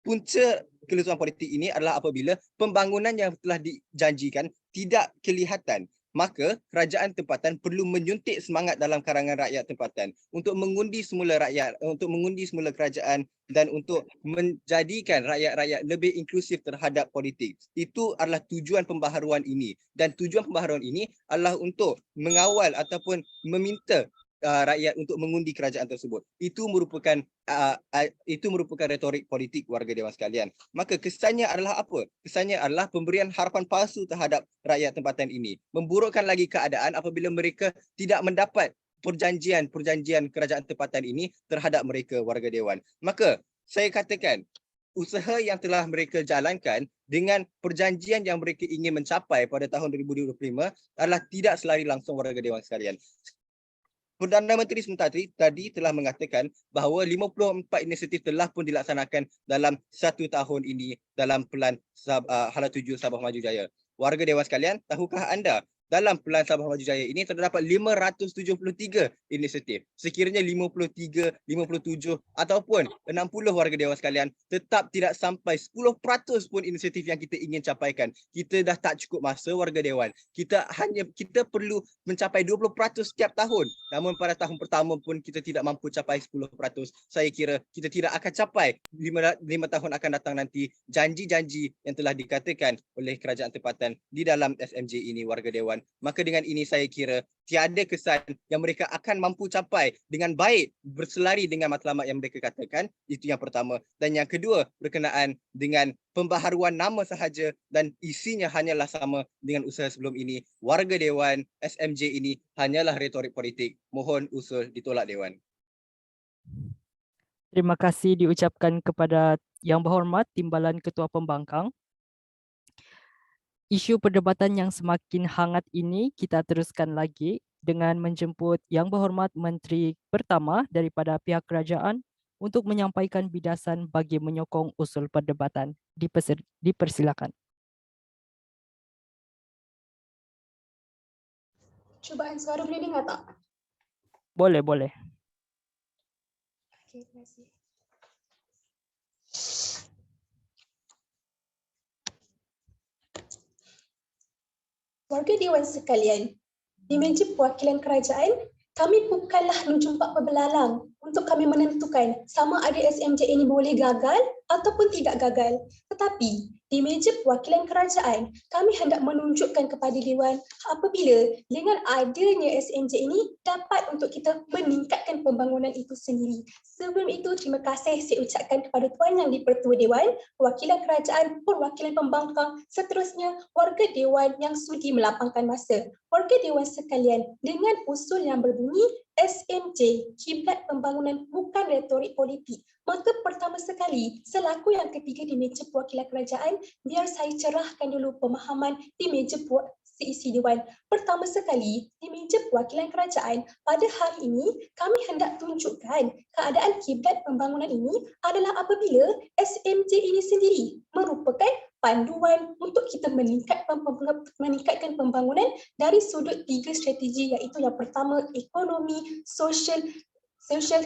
punca kelesuan politik ini adalah apabila pembangunan yang telah dijanjikan tidak kelihatan. Maka kerajaan tempatan perlu menyuntik semangat dalam kalangan rakyat tempatan untuk mengundi semula rakyat, untuk mengundi semula kerajaan dan untuk menjadikan rakyat-rakyat lebih inklusif terhadap politik. Itu adalah tujuan pembaharuan ini. Dan tujuan pembaharuan ini adalah untuk mengawal ataupun meminta rakyat untuk mengundi kerajaan tersebut. Itu merupakan retorik politik warga Dewan sekalian. Maka kesannya adalah apa? Kesannya adalah pemberian harapan palsu terhadap rakyat tempatan ini. Memburukkan lagi keadaan apabila mereka tidak mendapat perjanjian kerajaan tempatan ini terhadap mereka warga Dewan. Maka saya katakan usaha yang telah mereka jalankan dengan perjanjian yang mereka ingin mencapai pada tahun 2025 adalah tidak selari langsung warga Dewan sekalian. Perdana Menteri sebentar tadi telah mengatakan bahawa 54 inisiatif telah pun dilaksanakan dalam 1 tahun ini dalam pelan Hala 7 Sabah Maju Jaya. Warga Dewan sekalian, tahukah anda dalam Pelan Sabah Maju Jaya ini terdapat 573 inisiatif. Sekiranya 53, 57 ataupun 60 warga dewan sekalian tetap tidak sampai 10% pun inisiatif yang kita ingin capaikan. Kita dah tak cukup masa warga dewan. Kita perlu mencapai 20% setiap tahun. Namun pada tahun pertama pun kita tidak mampu capai 10%. Saya kira kita tidak akan capai 5 tahun akan datang nanti janji-janji yang telah dikatakan oleh kerajaan tempatan di dalam SMJ ini warga dewan. Maka dengan ini saya kira tiada kesan yang mereka akan mampu capai dengan baik berselari dengan matlamat yang mereka katakan. Itu yang pertama. Dan yang kedua berkenaan dengan pembaharuan nama sahaja dan isinya hanyalah sama dengan usaha sebelum ini. Warga dewan SMJ ini hanyalah retorik politik. Mohon usul ditolak dewan. Terima kasih diucapkan kepada Yang Berhormat Timbalan Ketua Pembangkang. Isu perdebatan yang semakin hangat ini kita teruskan lagi dengan menjemput Yang Berhormat Menteri Pertama daripada pihak kerajaan untuk menyampaikan bidasan bagi menyokong usul perdebatan. Dipersilakan. Cubaan suara boleh dengar tak? Boleh, boleh. Okey, terima kasih. Warga dewan sekalian, di meja perwakilan kerajaan, kami bukanlah menjumpa pebelalang untuk kami menentukan sama ada SMJ ini boleh gagal ataupun tidak gagal. Tetapi di meja perwakilan kerajaan, kami hendak menunjukkan kepada Dewan apabila dengan adanya SMJ ini dapat untuk kita meningkatkan pembangunan itu sendiri. Sebelum itu, terima kasih saya ucapkan kepada Tuan Yang di-Pertua Dewan, perwakilan kerajaan, perwakilan pembangkang, seterusnya warga Dewan yang sudi melapangkan masa. Warga Dewan sekalian, dengan usul yang berbunyi SMJ, kiblat pembangunan bukan retorik politik. Maka pertama sekali, selaku yang ketiga di meja perwakilan kerajaan, biar saya cerahkan dulu pemahaman di meja seisi Dewan. Pertama sekali, di meja perwakilan kerajaan, pada hari ini kami hendak tunjukkan keadaan kiblat pembangunan ini adalah apabila SMJ ini sendiri merupakan panduan untuk kita meningkatkan pembangunan dari sudut 3 strategi, iaitu yang pertama ekonomi, sosial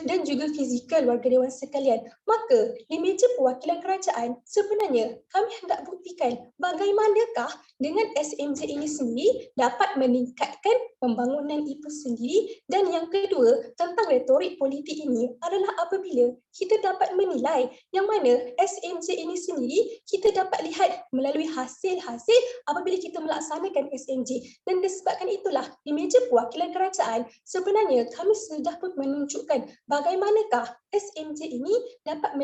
dan juga fizikal warga dewan sekalian. Maka di meja perwakilan kerajaan sebenarnya kami hendak buktikan bagaimanakah dengan SMJ ini sendiri dapat meningkatkan pembangunan itu sendiri. Dan yang kedua tentang retorik politik ini adalah apabila kita dapat menilai yang mana SMJ ini sendiri kita dapat lihat melalui hasil-hasil apabila kita melaksanakan SMJ. Dan disebabkan itulah di meja perwakilan kerajaan sebenarnya kami sudah pun menunjukkan bagaimanakah SMJ ini dapat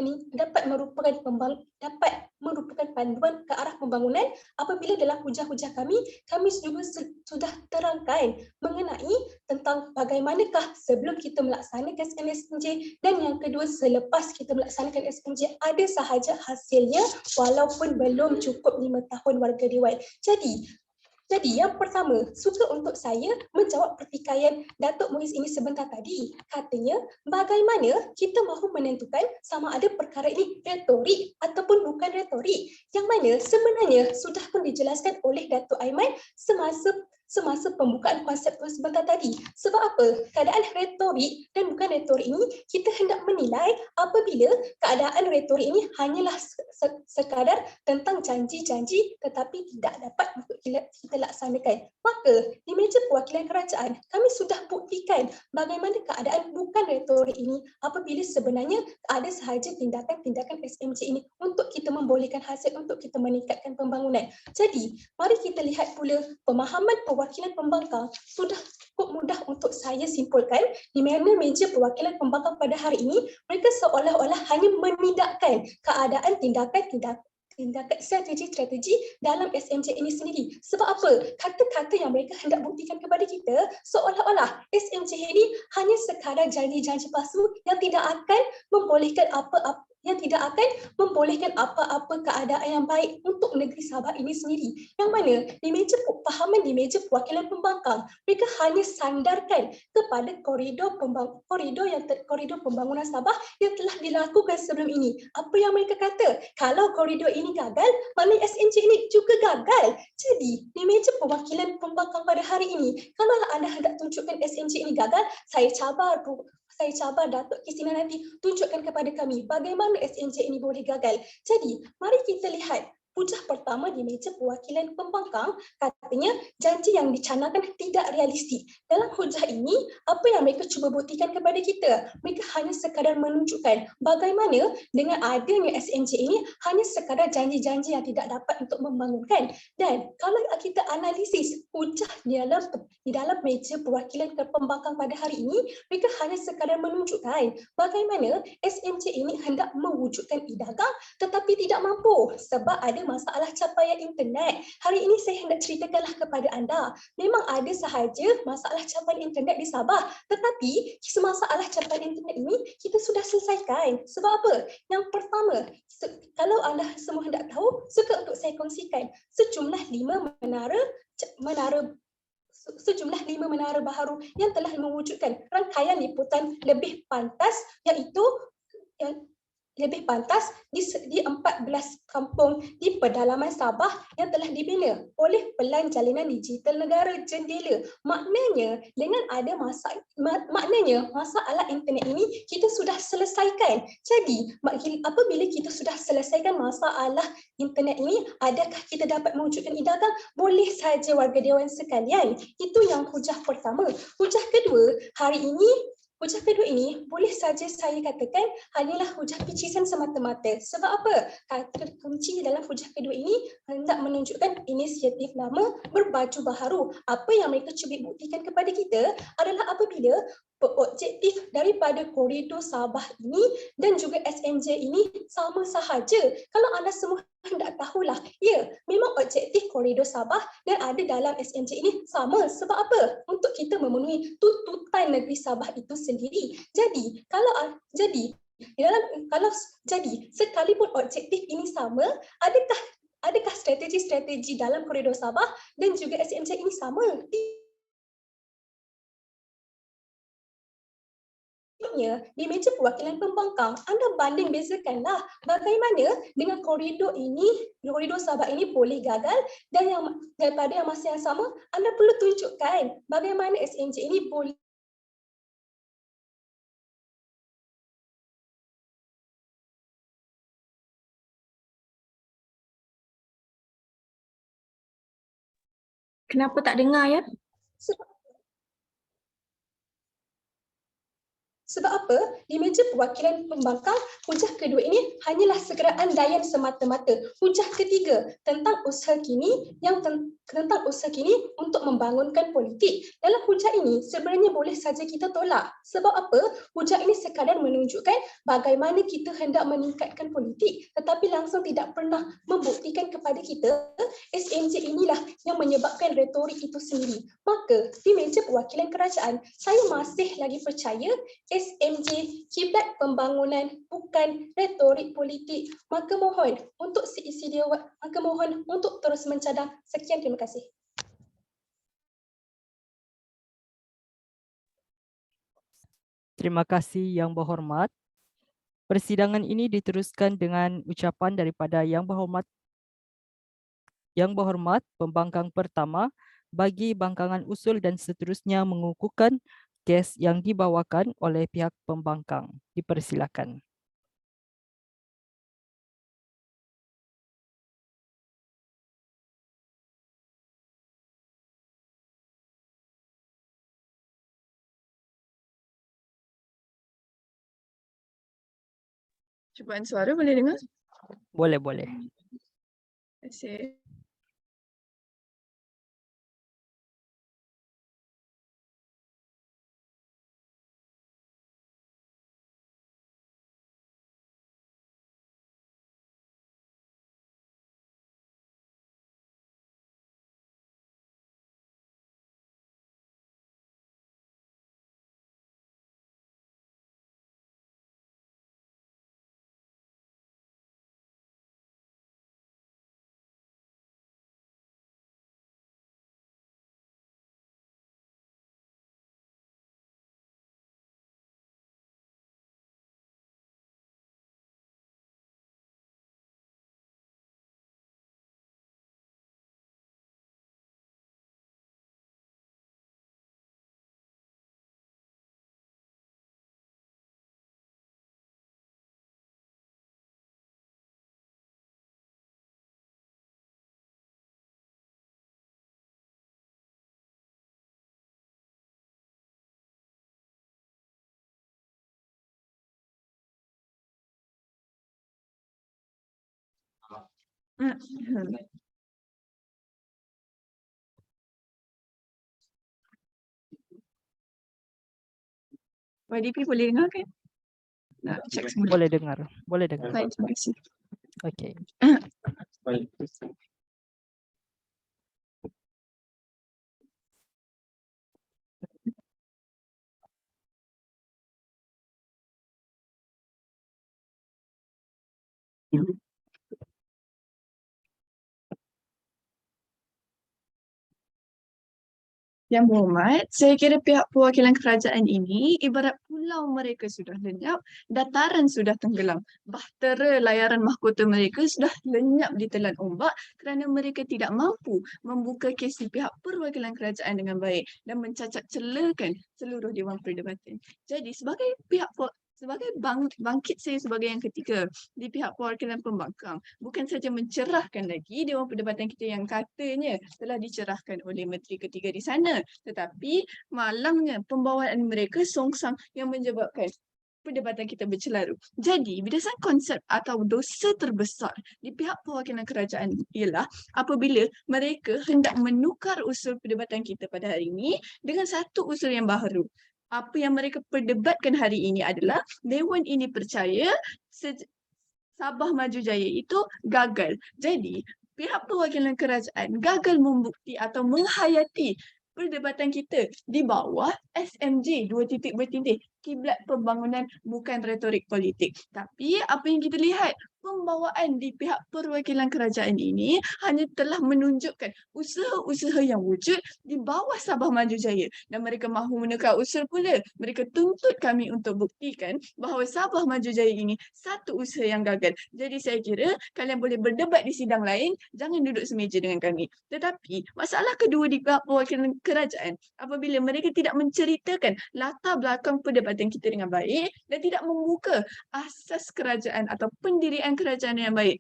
merupakan panduan ke arah pembangunan apabila dalam hujah-hujah kami juga sudah terangkan mengenai tentang bagaimanakah sebelum kita melaksanakan SMJ dan yang kedua selepas kita melaksanakan SMJ ada sahaja hasilnya walaupun belum cukup 5 tahun warga dewan. Jadi yang pertama, suka untuk saya menjawab pertikaian Datuk Muiz ini sebentar tadi. Katanya, bagaimana kita mahu menentukan sama ada perkara ini retorik ataupun bukan retorik. Yang mana sebenarnya sudah pun dijelaskan oleh Datuk Aiman semasa pembukaan konsep itu sebentar tadi. Sebab apa? Keadaan retorik dan bukan retorik ini kita hendak menilai apabila keadaan retorik ini hanyalah sekadar tentang janji-janji tetapi tidak dapat untuk kita laksanakan. Maka di meja perwakilan kerajaan kami sudah buktikan bagaimana keadaan bukan retorik ini apabila sebenarnya ada sahaja tindakan-tindakan SMJ ini untuk kita membolehkan hasil untuk kita meningkatkan pembangunan. Jadi, mari kita lihat pula pemahaman perwakilan pembangkang sudah cukup mudah untuk saya simpulkan di mana meja perwakilan pembangkang pada hari ini mereka seolah-olah hanya menidakkan keadaan tindakan strategi dalam SMJ ini sendiri. Sebab apa? Kata-kata yang mereka hendak buktikan kepada kita seolah-olah SMJ ini hanya sekadar janji-janji palsu yang tidak akan membolehkan yang tidak akan membolehkan apa-apa keadaan yang baik untuk negeri Sabah ini sendiri. Yang mana di meja fahaman di meja perwakilan pembangkang, mereka hanya sandarkan kepada koridor pembangunan Sabah yang telah dilakukan sebelum ini. Apa yang mereka kata? Kalau koridor ini gagal, maknanya SMJ ini juga gagal. Jadi di meja perwakilan pembangkang pada hari ini, kalau anda hendak tunjukkan SMJ ini gagal, saya cabar Datuk Kisina nanti tunjukkan kepada kami bagaimana SMJ ini boleh gagal. Jadi, mari kita lihat hujah pertama di meja perwakilan pembangkang, katanya janji yang dicanangkan tidak realistik. Dalam hujah ini, apa yang mereka cuba buktikan kepada kita? Mereka hanya sekadar menunjukkan bagaimana dengan adanya SMJ ini hanya sekadar janji-janji yang tidak dapat untuk membangunkan. Dan kalau kita analisis hujah di dalam meja perwakilan pembangkang pada hari ini, mereka hanya sekadar menunjukkan bagaimana SMJ ini hendak mewujudkan idaga tetapi tidak mampu sebab ada masalah capaian internet. Hari ini saya hendak ceritakanlah kepada anda, memang ada sahaja masalah capaian internet di Sabah, tetapi masalah capaian internet ini kita sudah selesaikan. Sebab apa? Yang pertama, kalau anda semua hendak tahu, suka untuk saya kongsikan sejumlah 5 menara baharu yang telah mewujudkan rangkaian liputan lebih pantas, iaitu lebih pantas di 14 kampung di pedalaman Sabah yang telah dibina oleh Pelan Jalinan Digital Negara Jendela. Maknanya dengan ada masalah internet ini kita sudah selesaikan. Jadi apabila kita sudah selesaikan masalah internet ini, adakah kita dapat mewujudkan idagang? Boleh saja warga dewan sekalian. Itu yang hujah pertama. Hujah kedua, hujah kedua ini boleh saja saya katakan hanyalah hujah picisan semata-mata. Sebab apa? Kata kunci dalam hujah kedua ini hendak menunjukkan inisiatif lama berbaju baharu. Apa yang mereka cuba buktikan kepada kita adalah apabila objektif daripada koridor Sabah ini dan juga SMJ ini sama sahaja. Kalau anda semua hendak tahulah, ya, memang objektif koridor Sabah dan ada dalam SMJ ini sama. Sebab apa? Untuk kita memenuhi tuntutan negeri Sabah itu sendiri. Jadi, sekalipun objektif ini sama, adakah strategi-strategi dalam koridor Sabah dan juga SMJ ini sama? Di meja perwakilan pembangkang, anda banding bezakanlah bagaimana dengan koridor Sabah ini boleh gagal dan daripada yang masa yang sama, anda perlu tunjukkan bagaimana SMJ ini boleh. Kenapa tak dengar ya? Sebab apa? Di meja perwakilan pembangkang, hujah kedua ini hanyalah sekadar andaian semata-mata. Hujah ketiga tentang usaha kini tentang usaha kini untuk membangunkan politik. Dalam hujah ini sebenarnya boleh saja kita tolak. Sebab apa? Hujah ini sekadar menunjukkan bagaimana kita hendak meningkatkan politik, tetapi langsung tidak pernah membuktikan kepada kita SMJ inilah yang menyebabkan retorik itu sendiri. Maka di meja perwakilan kerajaan, saya masih lagi percaya SMJ kiblat pembangunan bukan retorik politik. Maka mohon untuk untuk terus mencadang. Sekian, terima kasih. Terima kasih Yang Berhormat. Persidangan ini diteruskan dengan ucapan daripada Yang Berhormat Pembangkang Pertama bagi bangkangan usul dan seterusnya mengukuhkan kes yang dibawakan oleh pihak pembangkang. Dipersilakan. Cubaan suara boleh dengar? Boleh, boleh. Terima kasih. YDP boleh dengar kan? Nak check semula. Boleh dengar. Boleh dengar. Baik, terima kasih. Okey. Yang berhormat, saya kira pihak perwakilan kerajaan ini ibarat pulau mereka sudah lenyap, dataran sudah tenggelam. Bahtera layaran mahkota mereka sudah lenyap ditelan ombak kerana mereka tidak mampu membuka kes di pihak perwakilan kerajaan dengan baik dan mencacat celakan seluruh Dewan Perdebatan. Jadi sebagai bangkit saya sebagai yang ketiga di pihak perwakilan pembangkang, bukan saja mencerahkan lagi Dewan Perdebatan kita yang katanya telah dicerahkan oleh Menteri ketiga di sana, tetapi malangnya pembawaan mereka songsang yang menyebabkan perdebatan kita bercelarut. Jadi, berdasarkan konsep atau dosa terbesar di pihak perwakilan kerajaan ialah apabila mereka hendak menukar usul perdebatan kita pada hari ini dengan satu usul yang baru. Apa yang mereka perdebatkan hari ini adalah Dewan ini percaya Sabah Maju Jaya itu gagal. Jadi, pihak perwakilan kerajaan gagal membukti atau menghayati perdebatan kita di bawah SMJ 2.2. Kiblat pembangunan bukan retorik politik. Tapi apa yang kita lihat, pembawaan di pihak perwakilan kerajaan ini hanya telah menunjukkan usaha-usaha yang wujud di bawah Sabah Maju Jaya. Dan mereka mahu menukar usul pula. Mereka tuntut kami untuk buktikan bahawa Sabah Maju Jaya ini satu usaha yang gagal. Jadi saya kira kalian boleh berdebat di sidang lain, jangan duduk semeja dengan kami. Tetapi masalah kedua di pihak perwakilan kerajaan, apabila mereka tidak menceritakan latar belakang perdebatan kita dengan baik dan tidak membuka asas kerajaan atau pendirian kerajaan yang baik.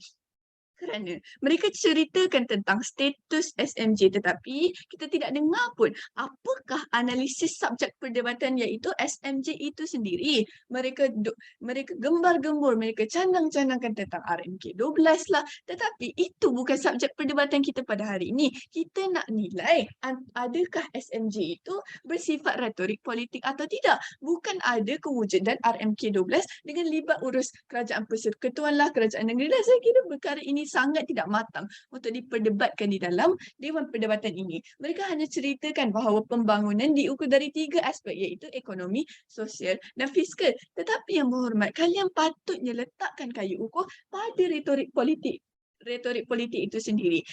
Kerana mereka ceritakan tentang status SMJ tetapi kita tidak dengar pun apakah analisis subjek perdebatan iaitu SMJ itu sendiri. Mereka gembar-gembur, mereka candang-candangkan tentang RMK 12 lah. Tetapi itu bukan subjek perdebatan kita pada hari ini. Kita nak nilai adakah SMJ itu bersifat retorik politik atau tidak. Bukan ada kewujudan RMK 12 dengan libat urus kerajaan persekutuan lah, kerajaan negeri lah. Saya kira perkara ini sangat tidak matang untuk diperdebatkan di dalam Dewan Perdebatan ini. Mereka hanya ceritakan bahawa pembangunan diukur dari 3 aspek iaitu ekonomi, sosial dan fiskal. Tetapi yang berhormat, kalian patutnya letakkan kayu ukur pada retorik politik itu sendiri.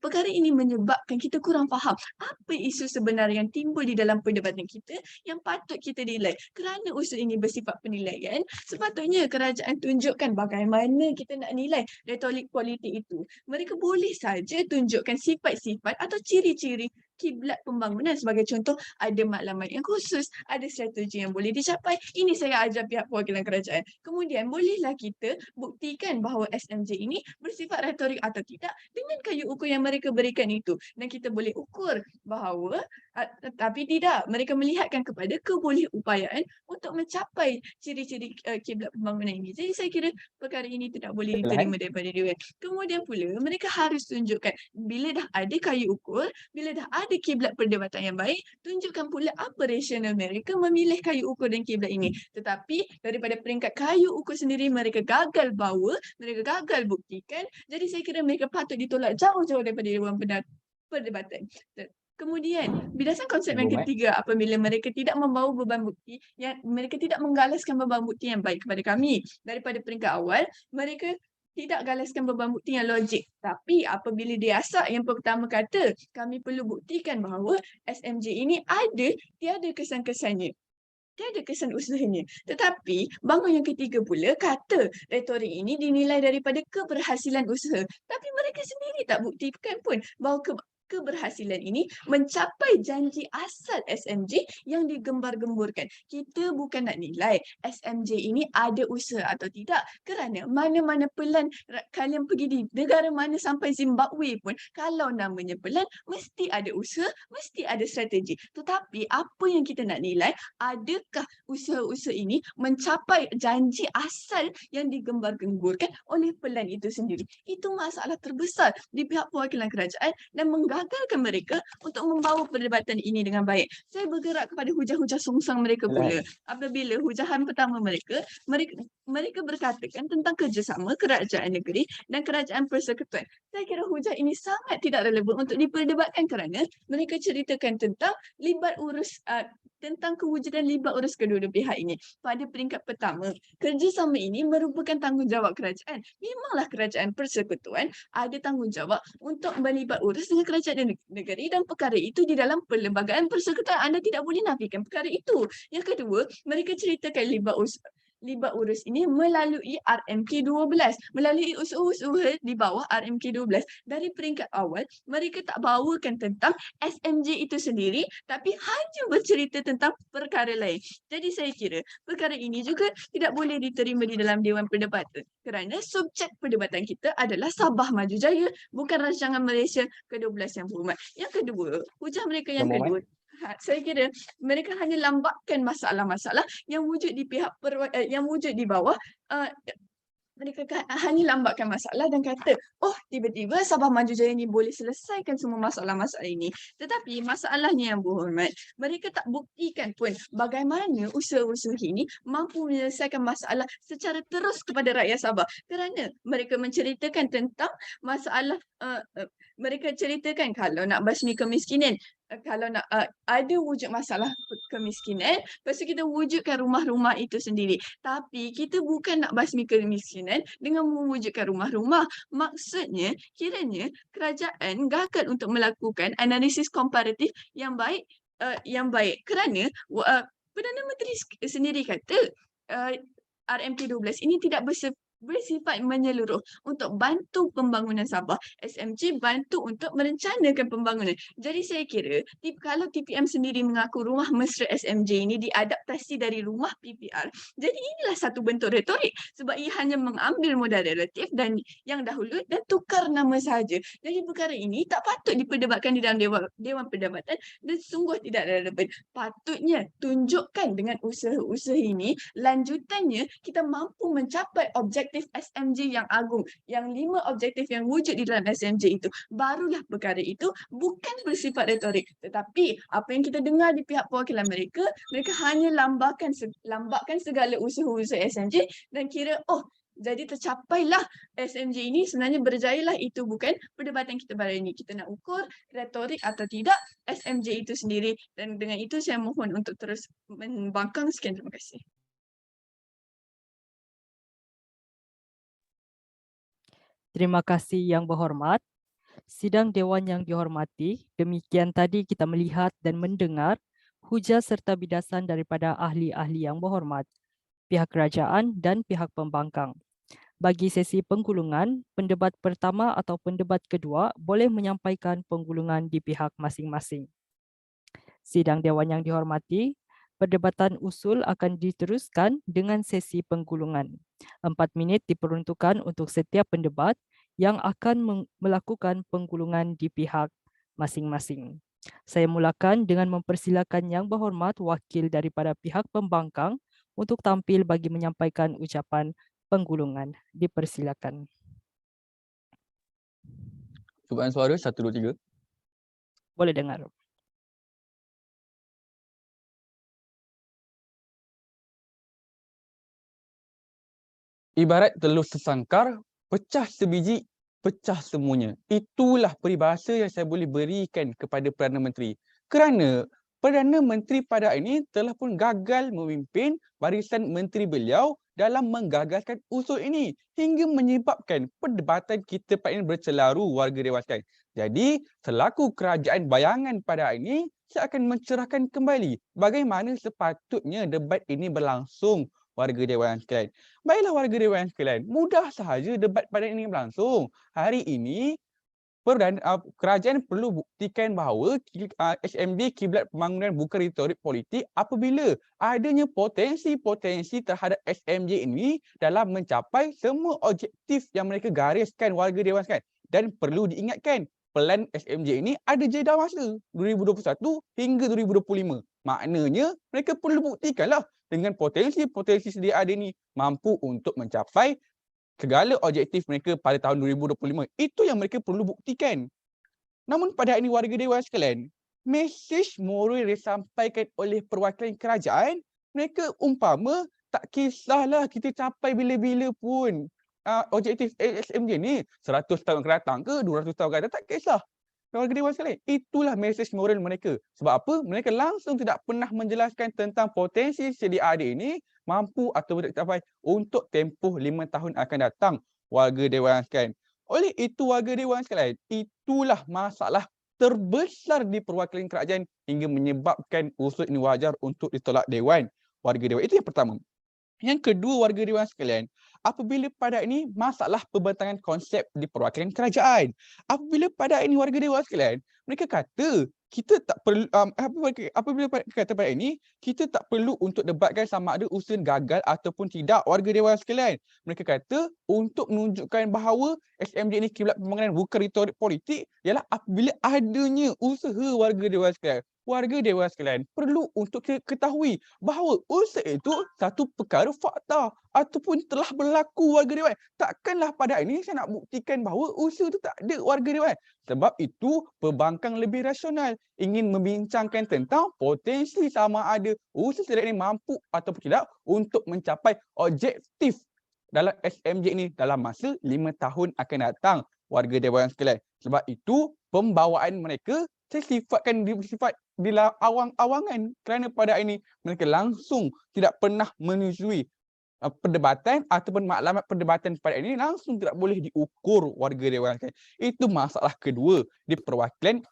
Perkara ini menyebabkan kita kurang faham apa isu sebenar yang timbul di dalam perdebatan kita yang patut kita nilai. Kerana usul ini bersifat penilaian, sepatutnya kerajaan tunjukkan bagaimana kita nak nilai retorik politik itu. Mereka boleh saja tunjukkan sifat-sifat atau ciri-ciri kiblat pembangunan. Sebagai contoh, ada maklumat yang khusus, ada strategi yang boleh dicapai. Ini saya ajar pihak perwakilan kerajaan. Kemudian bolehlah kita buktikan bahawa SMJ ini bersifat retorik atau tidak dengan kayu ukur yang mereka berikan itu. Dan kita boleh ukur bahawa tapi tidak, mereka melihatkan kepada kebolehupayaan untuk mencapai ciri-ciri kiblat pembangunan ini. Jadi saya kira perkara ini tidak boleh diterima daripada Dewan. Kemudian pula mereka harus tunjukkan bila dah ada kayu ukur, bila dah ada kiblat perdebatan yang baik, tunjukkan pula apa rasional mereka memilih kayu ukur dan kiblat ini. Tetapi daripada peringkat kayu ukur sendiri mereka gagal bawa, mereka gagal buktikan. Jadi saya kira mereka patut ditolak jauh-jauh daripada Dewan Perdebatan. Kemudian, berdasarkan konsep yang ketiga, apabila mereka tidak membawa beban bukti, mereka tidak menggalaskan beban bukti yang baik kepada kami. Daripada peringkat awal, mereka tidak galaskan beban bukti yang logik. Tapi apabila dia asal yang pertama kata, kami perlu buktikan bahawa SMJ ini tiada kesan-kesannya. Tiada kesan usahanya. Tetapi bangun yang ketiga pula kata retorik ini dinilai daripada keberhasilan usaha. Tapi mereka sendiri tak buktikan pun bahawa keberhasilan ini mencapai janji asal SMJ yang digembar-gemburkan. Kita bukan nak nilai SMJ ini ada usaha atau tidak, kerana mana-mana pelan kalian pergi di negara mana sampai Zimbabwe pun, kalau namanya pelan mesti ada usaha, mesti ada strategi. Tetapi apa yang kita nak nilai, adakah usaha-usaha ini mencapai janji asal yang digembar-gemburkan oleh pelan itu sendiri? Itu masalah terbesar di pihak perwakilan kerajaan dan menggagalkan mereka untuk membawa perdebatan ini dengan baik. Saya bergerak kepada hujah-hujah songsang mereka pula. Apabila hujahan pertama mereka berkatakan tentang kerjasama kerajaan negeri dan kerajaan persekutuan. Saya kira hujah ini sangat tidak relevan untuk diperdebatkan kerana mereka ceritakan tentang tentang kewujudan libat urus kedua-dua pihak ini. Pada peringkat pertama, kerjasama ini merupakan tanggungjawab kerajaan. Memanglah kerajaan persekutuan ada tanggungjawab untuk melibat urus dengan kerajaan negeri dan perkara itu di dalam perlembagaan persekutuan. Anda tidak boleh nafikan perkara itu. Yang kedua, mereka ceritakan libat urus ini melalui RMK 12, melalui usaha-usaha di bawah RMK 12. Dari peringkat awal, mereka tak bawakan tentang SMJ itu sendiri, tapi hanya bercerita tentang perkara lain. Jadi saya kira perkara ini juga tidak boleh diterima di dalam Dewan Perdebatan, kerana subjek perdebatan kita adalah Sabah Maju Jaya, bukan rancangan Malaysia ke-12 yang berhormat. Yang kedua, hujah mereka yang kedua, saya kira mereka hanya lambatkan masalah-masalah yang wujud di yang wujud di bawah. Mereka hanya lambatkan masalah dan kata, oh tiba-tiba Sabah Maju Jaya ni boleh selesaikan semua masalah-masalah ini. Tetapi masalahnya yang berhormat, mereka tak buktikan pun bagaimana usaha-usaha ini mampu menyelesaikan masalah secara terus kepada rakyat Sabah. Kerana mereka menceritakan tentang masalah, mereka ceritakan kalau nak basmi kemiskinan, kalau nak ada wujud masalah kemiskinan, lepas tu kita wujudkan rumah-rumah itu sendiri. Tapi kita bukan nak basmi kemiskinan dengan mewujudkan rumah-rumah. Maksudnya, kiranya kerajaan gagal untuk melakukan analisis komparatif yang baik, kerana Perdana Menteri sendiri kata RMK 12 ini tidak bersifat menyeluruh untuk bantu pembangunan Sabah. SMJ bantu untuk merencanakan pembangunan. Jadi saya kira kalau TPM sendiri mengaku rumah mesra SMJ ini diadaptasi dari rumah PPR, jadi inilah satu bentuk retorik sebab ia hanya mengambil modal relatif dan yang dahulu dan tukar nama sahaja. Jadi perkara ini tak patut diperdebatkan di dalam Dewan Perdebatan dan sungguh tidak relevan. Patutnya tunjukkan dengan usaha-usaha ini, lanjutannya kita mampu mencapai objektif SMJ yang agung, yang 5 objektif yang wujud di dalam SMJ itu. Barulah perkara itu bukan bersifat retorik, tetapi apa yang kita dengar di pihak perwakilan mereka hanya lambatkan segala usaha-usaha SMJ dan kira jadi tercapailah SMJ ini, sebenarnya berjayalah. Itu bukan perdebatan kita pada ini. Kita nak ukur retorik atau tidak SMJ itu sendiri, dan dengan itu saya mohon untuk terus membangkang. Sekian, terima kasih. Terima kasih Yang Berhormat. Sidang Dewan yang dihormati, demikian tadi kita melihat dan mendengar hujah serta bidasan daripada ahli-ahli yang berhormat, pihak kerajaan dan pihak pembangkang. Bagi sesi penggulungan, pendebat pertama atau pendebat kedua boleh menyampaikan penggulungan di pihak masing-masing. Sidang Dewan yang dihormati, perdebatan usul akan diteruskan dengan sesi penggulungan. 4 minit diperuntukkan untuk setiap pendebat yang akan melakukan penggulungan di pihak masing-masing. Saya mulakan dengan mempersilakan Yang Berhormat wakil daripada pihak pembangkang untuk tampil bagi menyampaikan ucapan penggulungan. Dipersilakan. Cubaan suara 1, 2, 3. Boleh dengar. Ibarat telur sesangkar, pecah sebiji, pecah semuanya. Itulah peribahasa yang saya boleh berikan kepada Perdana Menteri. Kerana Perdana Menteri pada hari ini telah pun gagal memimpin barisan menteri beliau dalam menggagalkan usul ini hingga menyebabkan perdebatan kita pada ini bercelaru, warga dewan sekalian. Jadi, selaku kerajaan bayangan pada hari ini, saya akan mencerahkan kembali bagaimana sepatutnya debat ini berlangsung, warga dewan sekalian. Baiklah warga dewan sekalian, mudah sahaja debat pada ini berlangsung. Hari ini kerajaan perlu buktikan bahawa SMJ kiblat pembangunan bukan retorik politik apabila adanya potensi-potensi terhadap SMJ ini dalam mencapai semua objektif yang mereka gariskan warga dewan sekalian. Dan perlu diingatkan, pelan SMJ ini ada jeda masa 2021 hingga 2025. Maknanya mereka perlu buktikanlah dengan potensi-potensi sedia ada ini mampu untuk mencapai segala objektif mereka pada tahun 2025. Itu yang mereka perlu buktikan. Namun pada ini warga dewan sekalian, mesej moral yang disampaikan oleh perwakilan kerajaan, mereka umpama tak kisahlah kita capai bila-bila pun objektif SMJ ni 100 tahun akan datang ke 200 tahun akan datang, tak kisah. Warga dewan sekalian, itulah mesej moral mereka. Sebab apa? Mereka langsung tidak pernah menjelaskan tentang potensi sedia ada ini mampu atau tidak capai untuk tempoh 5 tahun akan datang, warga dewan sekalian. Oleh itu warga dewan sekalian, itulah masalah terbesar di perwakilan kerajaan hingga menyebabkan usul ini wajar untuk ditolak dewan warga dewan. Itu yang pertama. Yang kedua warga dewan sekalian, apabila pada ini masalah pembentangan konsep di perwakilan kerajaan. Apabila pada ini warga dewan sekalian, mereka kata kita tak perlu apabila kata pada ini kita tak perlu untuk debatkan sama ada usaha gagal ataupun tidak warga dewan sekalian. Mereka kata untuk menunjukkan bahawa SMJ ini kiblat pembangunan bukan retorik politik ialah apabila adanya usaha warga dewan sekalian. Warga dewan sekalian perlu untuk ketahui bahawa usaha itu satu perkara fakta ataupun telah berlaku warga dewan. Takkanlah pada ini saya nak buktikan bahawa usaha itu tak ada warga dewan. Sebab itu pembangkang lebih rasional ingin membincangkan tentang potensi sama ada usaha sedia ini mampu ataupun tidak untuk mencapai objektif dalam SMJ ini dalam masa 5 tahun akan datang warga dewan sekalian. Sebab itu pembawaan mereka sifatkan sifat bila awang-awangan kerana pada ini mereka langsung tidak pernah menyusui perdebatan ataupun maklumat perdebatan pada ini langsung tidak boleh diukur warga dewan sekalian. Itu masalah kedua di perwakilan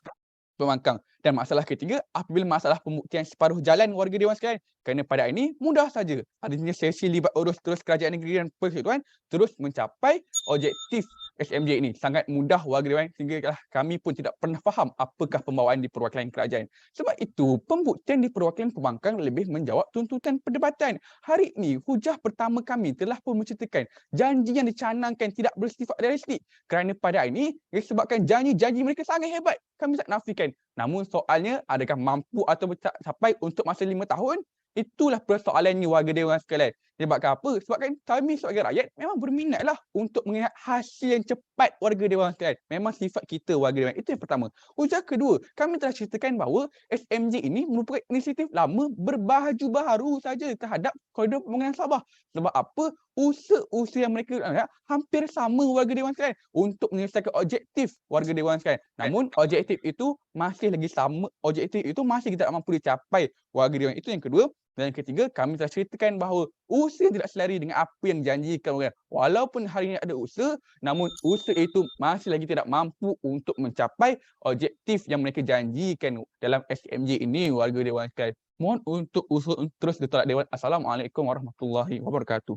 pembangkang. Dan masalah ketiga, apabila masalah pembuktian separuh jalan warga dewan sekalian, kerana pada ini mudah saja adanya sesi libat urus terus kerajaan negeri dan persekutuan terus mencapai objektif SMJ ini. Sangat mudah warga dewan sehingga kami pun tidak pernah faham apakah pembawaan di perwakilan kerajaan. Sebab itu, pembuktian di perwakilan pembangkang lebih menjawab tuntutan perdebatan. Hari ini, hujah pertama kami telah pun menceritakan janji yang dicanangkan tidak bersifat realistik. Kerana pada ini, disebabkan janji-janji mereka sangat hebat. Kami tak nafikan. Namun soalnya, adakah mampu atau tak sampai untuk masa 5 tahun? Itulah persoalannya warga dewan sekalian. Sebabkan apa? Sebabkan kami sebagai rakyat memang berminatlah untuk melihat hasil yang cepat warga dewan sekalian. Memang sifat kita warga dewan. Itu yang pertama. Hujah kedua, kami telah ceritakan bahawa SMJ ini merupakan inisiatif lama berbahaju baharu saja terhadap koridor pembangunan Sabah. Sebab apa? Usaha-usaha yang mereka hampir sama warga dewan sekalian untuk menyelesaikan objektif warga dewan sekalian. Namun objektif itu masih lagi sama. Objektif itu masih tidak mampu dicapai warga dewan. Itu yang kedua. Dan yang ketiga, kami telah ceritakan bahawa usaha tidak selari dengan apa yang dijanjikan orang. Walaupun hari ini ada usaha, namun usaha itu masih lagi tidak mampu untuk mencapai objektif yang mereka janjikan dalam SMJ ini warga dewan sekalian. Mohon untuk usul terus ditolak dewan. Assalamualaikum warahmatullahi wabarakatuh.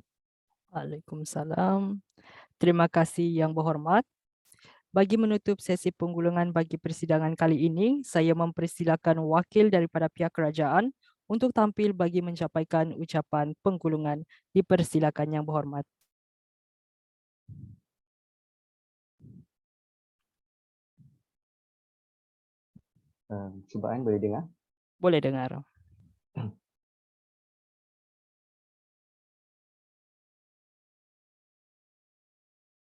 Waalaikumsalam. Terima kasih yang berhormat. Bagi menutup sesi penggulungan bagi persidangan kali ini, saya mempersilakan wakil daripada pihak kerajaan untuk tampil bagi menyampaikan ucapan penggulungan. Dipersilakan yang berhormat. Cubaan boleh dengar? Boleh dengar.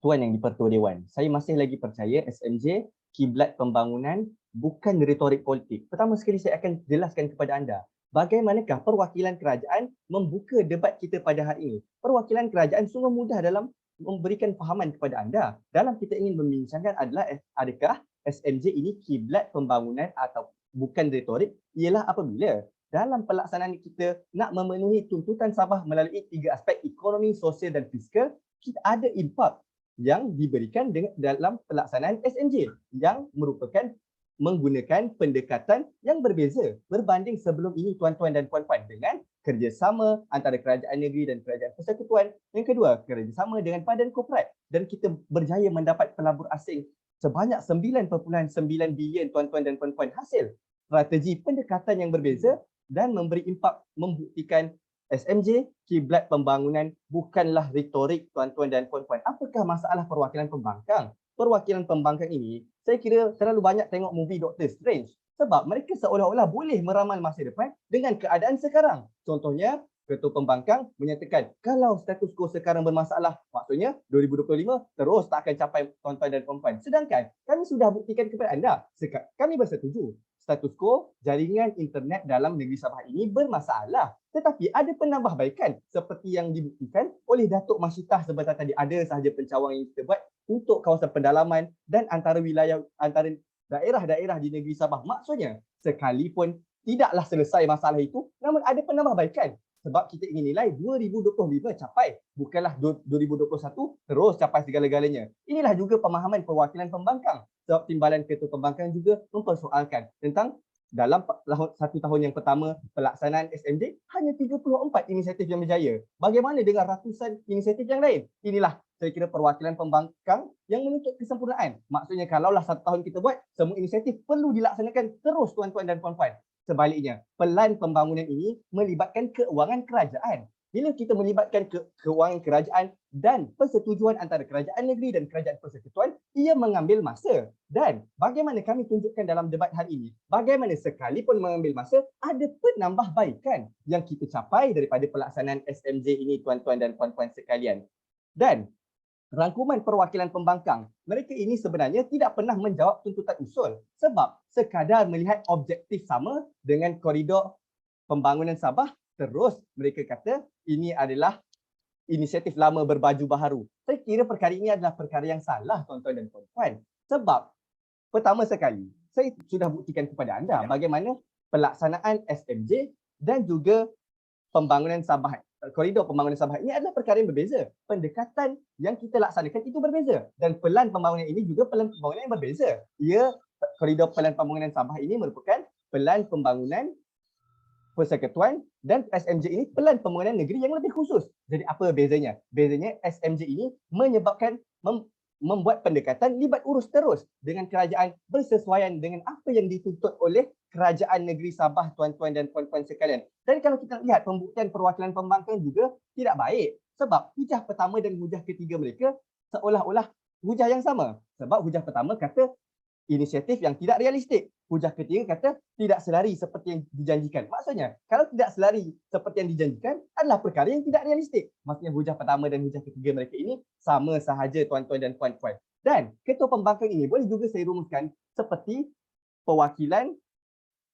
Tuan yang di-Pertua Dewan, saya masih lagi percaya SMJ kiblat pembangunan bukan retorik politik. Pertama sekali saya akan jelaskan kepada anda bagaimanakah perwakilan kerajaan membuka debat kita pada hari ini. Perwakilan kerajaan sungguh mudah dalam memberikan fahaman kepada anda. Dalam kita ingin membincangkan adalah adakah SMJ ini kiblat pembangunan atau bukan retorik, ialah apabila dalam pelaksanaan kita nak memenuhi tuntutan Sabah melalui 3 aspek ekonomi, sosial dan fiskal, kita ada impak yang diberikan dalam pelaksanaan SMJ yang merupakan menggunakan pendekatan yang berbeza berbanding sebelum ini tuan-tuan dan puan-puan dengan kerjasama antara kerajaan negeri dan kerajaan persekutuan. Yang kedua, kerjasama dengan badan korporat dan kita berjaya mendapat pelabur asing sebanyak 9.9 bilion tuan-tuan dan puan-puan hasil. Strategi pendekatan yang berbeza dan memberi impak membuktikan SMJ kiblat pembangunan bukanlah retorik tuan-tuan dan puan-puan. Apakah masalah perwakilan pembangkang? Perwakilan pembangkang ini, saya kira terlalu banyak tengok movie Doctor Strange sebab mereka seolah-olah boleh meramal masa depan dengan keadaan sekarang. Contohnya, Ketua Pembangkang menyatakan kalau status quo sekarang bermasalah, maksudnya 2025 terus tak akan capai tuan-tuan dan puan-puan. Sedangkan kami sudah buktikan kepada anda, kami bersetuju status quo jaringan internet dalam negeri Sabah ini bermasalah. Tetapi ada penambahbaikan seperti yang dibuktikan oleh Datuk Masyitah sebentar tadi. Ada sahaja pencawang yang kita buat untuk kawasan pendalaman dan antara daerah-daerah di negeri Sabah. Maksudnya, sekalipun tidaklah selesai masalah itu, namun ada penambahbaikan. Sebab kita ingin nilai 2025 capai, bukanlah 2021 terus capai segala-galanya. Inilah juga pemahaman perwakilan pembangkang. Sebab Timbalan Ketua Pembangkang juga mempersoalkan tentang dalam 1 tahun yang pertama pelaksanaan SMJ, hanya 34 inisiatif yang berjaya. Bagaimana dengan ratusan inisiatif yang lain? Inilah saya kira perwakilan pembangkang yang menuntut kesempurnaan. Maksudnya kalaulah 1 tahun kita buat, semua inisiatif perlu dilaksanakan terus tuan-tuan dan puan-puan. Sebaliknya, pelan pembangunan ini melibatkan keuangan kerajaan. Bila kita melibatkan keuangan kerajaan dan persetujuan antara kerajaan negeri dan kerajaan persekutuan, ia mengambil masa. Dan bagaimana kami tunjukkan dalam debat hari ini, bagaimana sekalipun mengambil masa, ada penambahbaikan yang kita capai daripada pelaksanaan SMJ ini tuan-tuan dan puan-puan sekalian. Dan rangkuman perwakilan pembangkang, mereka ini sebenarnya tidak pernah menjawab tuntutan usul sebab sekadar melihat objektif sama dengan koridor pembangunan Sabah, terus mereka kata ini adalah inisiatif lama berbaju baharu. Saya kira perkara ini adalah perkara yang salah tuan-tuan dan puan-puan. Sebab pertama sekali, saya sudah buktikan kepada anda bagaimana pelaksanaan SMJ dan juga pembangunan Sabah, koridor pembangunan Sabah ini adalah perkara yang berbeza. Pendekatan yang kita laksanakan itu berbeza. Dan pelan pembangunan ini juga pelan pembangunan yang berbeza. Koridor pelan pembangunan Sabah ini merupakan pelan pembangunan persekutuan dan SMJ ini pelan pembangunan negeri yang lebih khusus. Jadi apa bezanya? Bezanya SMJ ini membuat pendekatan libat urus terus dengan kerajaan bersesuaian dengan apa yang dituntut oleh kerajaan negeri Sabah tuan-tuan dan puan-puan sekalian. Dan kalau kita lihat pembuktian perwakilan pembangkang juga tidak baik sebab hujah pertama dan hujah ketiga mereka seolah-olah hujah yang sama. Sebab hujah pertama kata inisiatif yang tidak realistik. Hujah ketiga kata tidak selari seperti yang dijanjikan. Maksudnya, kalau tidak selari seperti yang dijanjikan adalah perkara yang tidak realistik. Maksudnya hujah pertama dan hujah ketiga mereka ini sama sahaja tuan-tuan dan puan-puan. Dan ketua pembangkang ini boleh juga saya rumuskan seperti perwakilan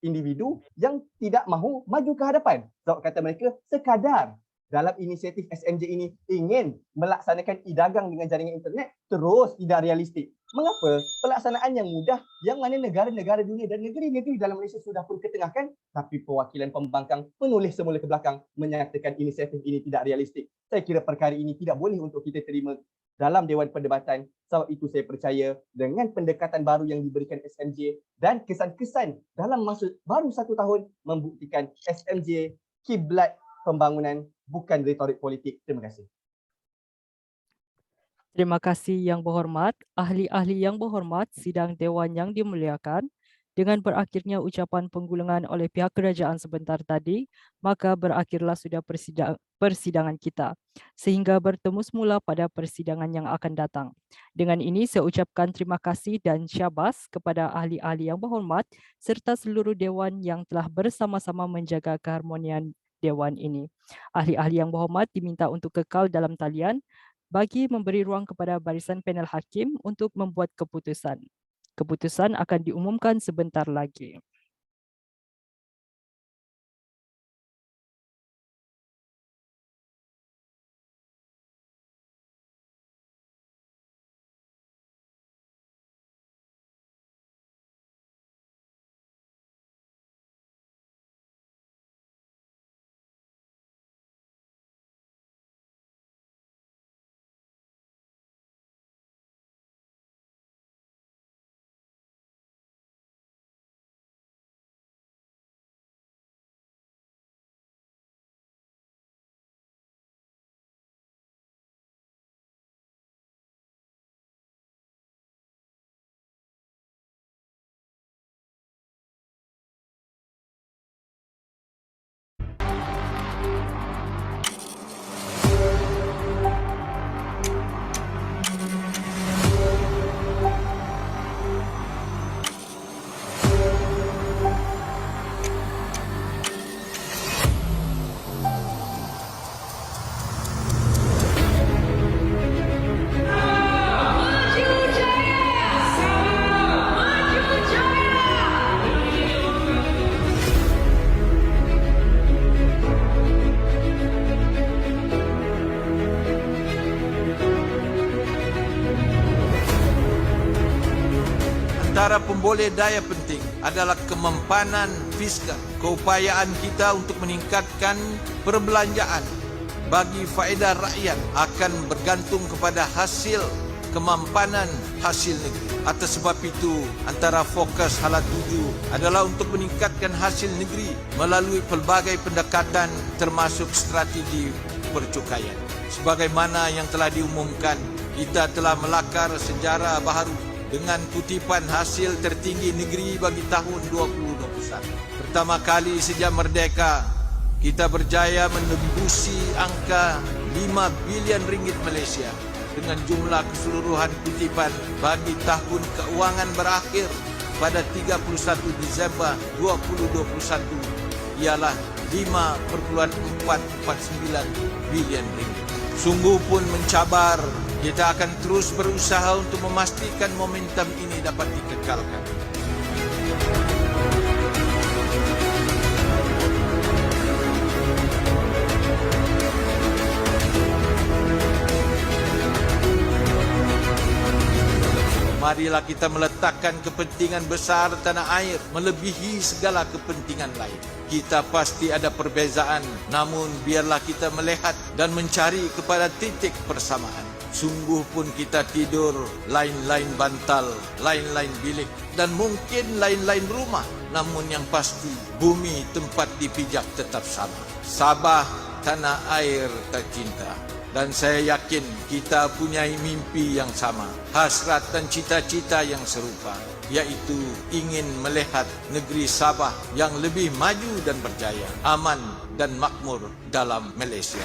individu yang tidak mahu maju ke hadapan. Sebab kata mereka sekadar dalam inisiatif SMJ ini ingin melaksanakan e-dagang dengan jaringan internet terus tidak realistik. Mengapa? Pelaksanaan yang mudah yang mana negara-negara dunia dan negeri-negeri dalam Malaysia sudah pun ketengahkan, tapi perwakilan pembangkang menulis semula ke belakang menyatakan inisiatif ini tidak realistik. Saya kira perkara ini tidak boleh untuk kita terima dalam Dewan Perdebatan. Sebab itu saya percaya dengan pendekatan baru yang diberikan SMJ dan kesan-kesan dalam masa baru 1 tahun membuktikan SMJ kiblat pembangunan bukan retorik politik. Terima kasih. Terima kasih Yang Berhormat, ahli-ahli yang berhormat, sidang Dewan yang dimuliakan. Dengan berakhirnya ucapan penggulangan oleh pihak kerajaan sebentar tadi, maka berakhirlah sudah persidangan kita. Sehingga bertemu semula pada persidangan yang akan datang. Dengan ini saya ucapkan terima kasih dan syabas kepada ahli-ahli yang berhormat serta seluruh Dewan yang telah bersama-sama menjaga keharmonian Dewan ini. Ahli-ahli yang berhormat diminta untuk kekal dalam talian bagi memberi ruang kepada barisan panel hakim untuk membuat keputusan. Keputusan akan diumumkan sebentar lagi. Antara pemboleh daya penting adalah kemampanan fiskal. Keupayaan kita untuk meningkatkan perbelanjaan bagi faedah rakyat akan bergantung kepada hasil kemampanan hasil negeri. Atas sebab itu, antara fokus hala tuju adalah untuk meningkatkan hasil negeri melalui pelbagai pendekatan termasuk strategi percukaian. Sebagaimana yang telah diumumkan, kita telah melakar sejarah baru dengan kutipan hasil tertinggi negeri bagi tahun 2021. Pertama kali sejak merdeka, kita berjaya menembusi angka 5 bilion ringgit Malaysia dengan jumlah keseluruhan kutipan bagi tahun keuangan berakhir pada 31 Disember 2021 ialah 5,449 bilion ringgit. Sungguh pun mencabar, kita akan terus berusaha untuk memastikan momentum ini dapat dikekalkan. Marilah kita meletakkan kepentingan besar tanah air melebihi segala kepentingan lain. Kita pasti ada perbezaan, namun biarlah kita melihat dan mencari kepada titik persamaan. Sungguh pun kita tidur lain-lain bantal, lain-lain bilik dan mungkin lain-lain rumah. Namun yang pasti bumi tempat dipijak tetap sama. Sabah, tanah air tercinta. Dan saya yakin kita punya mimpi yang sama, hasrat dan cita-cita yang serupa, yaitu ingin melihat negeri Sabah yang lebih maju dan berjaya, aman dan makmur dalam Malaysia.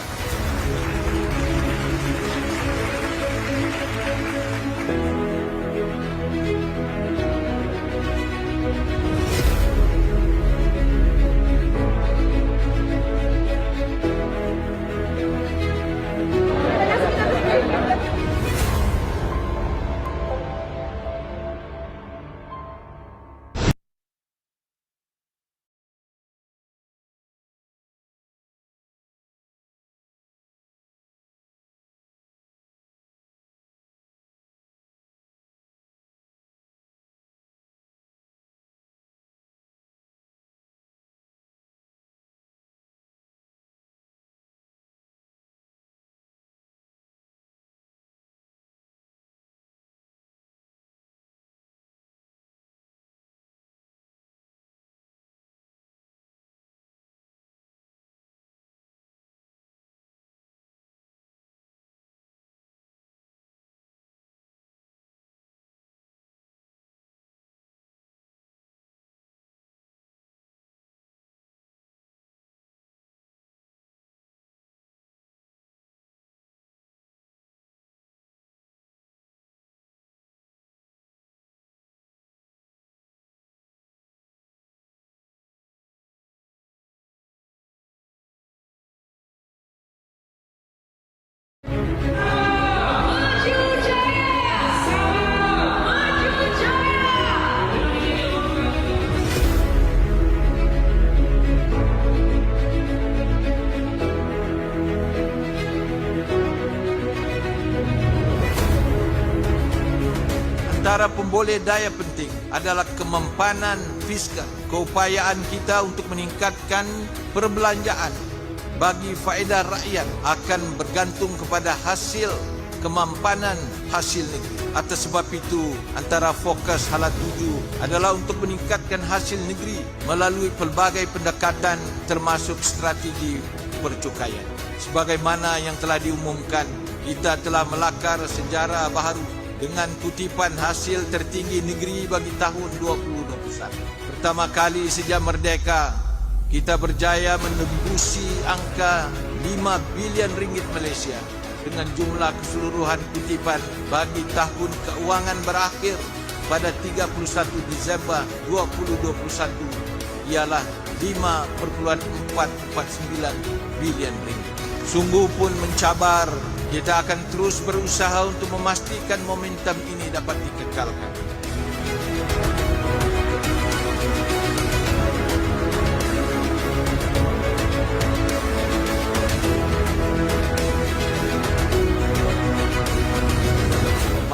Antara pemboleh daya penting adalah kemampanan fiskal. Keupayaan kita untuk meningkatkan perbelanjaan bagi faedah rakyat akan bergantung kepada hasil kemampanan hasil negeri. Atas sebab itu, antara fokus hala tuju adalah untuk meningkatkan hasil negeri melalui pelbagai pendekatan termasuk strategi percukaian. Sebagaimana yang telah diumumkan, kita telah melakar sejarah baru dengan kutipan hasil tertinggi negeri bagi tahun 2021. Pertama kali sejak merdeka, kita berjaya menembusi angka 5 bilion ringgit Malaysia dengan jumlah keseluruhan kutipan bagi tahun keuangan berakhir pada 31 Disember 2021 ialah 5,449 bilion ringgit. Sungguh pun mencabar, kita akan terus berusaha untuk memastikan momentum ini dapat dikekalkan.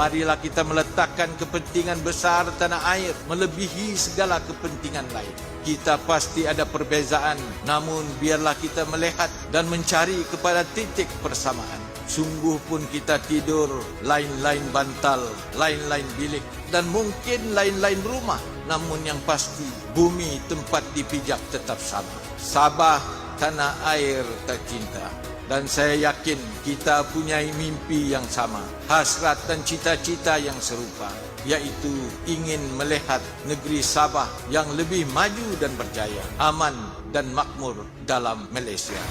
Marilah kita meletakkan kepentingan besar tanah air melebihi segala kepentingan lain. Kita pasti ada perbezaan, namun biarlah kita melihat dan mencari kepada titik persamaan. Sungguh pun kita tidur, lain-lain bantal, lain-lain bilik, dan mungkin lain-lain rumah. Namun yang pasti, bumi tempat dipijak tetap sama. Sabah, tanah air tercinta. Dan saya yakin kita punya mimpi yang sama, hasrat dan cita-cita yang serupa, yaitu ingin melihat negeri Sabah yang lebih maju dan berjaya, aman dan makmur dalam Malaysia.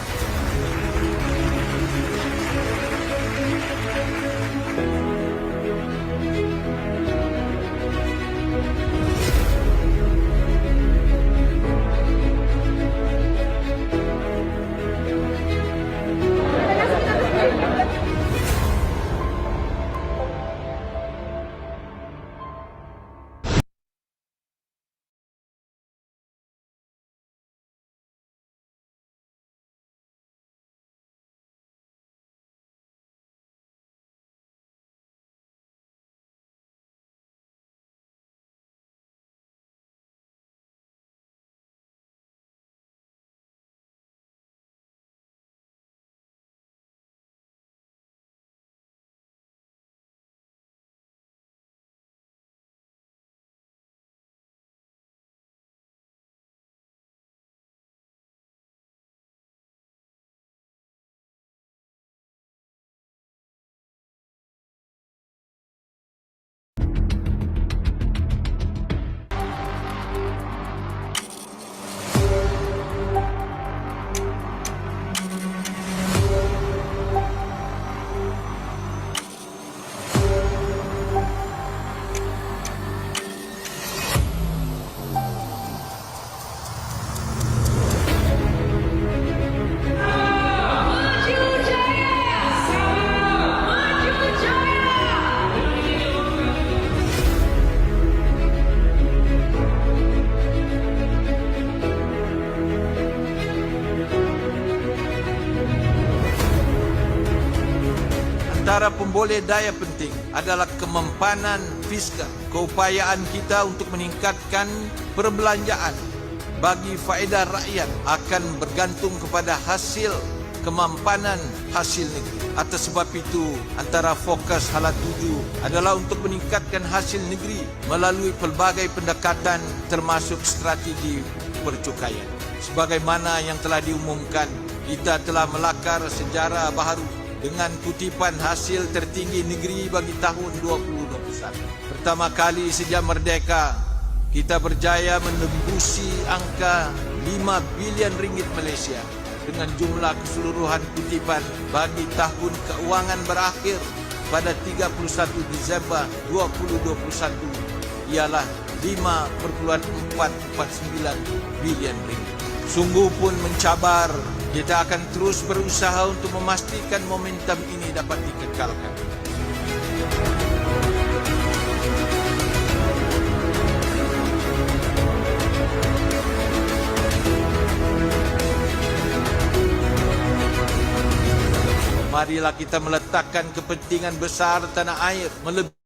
Antara pemboleh daya penting adalah kemampanan fiskal, keupayaan kita untuk meningkatkan perbelanjaan bagi faedah rakyat akan bergantung kepada hasil kemampanan hasil negeri. Atas sebab itu, antara fokus hala tuju adalah untuk meningkatkan hasil negeri melalui pelbagai pendekatan termasuk strategi percukaian. Sebagaimana yang telah diumumkan, kita telah melakar sejarah baharu dengan kutipan hasil tertinggi negeri bagi tahun 2021. Pertama kali sejak merdeka, kita berjaya menembusi angka 5 bilion ringgit Malaysia dengan jumlah keseluruhan kutipan bagi tahun keuangan berakhir pada 31 Disember 2021 ialah 5,449 bilion ringgit. Sungguh pun mencabar. Kita akan terus berusaha untuk memastikan momentum ini dapat dikekalkan. Marilah kita meletakkan kepentingan besar tanah air melebihi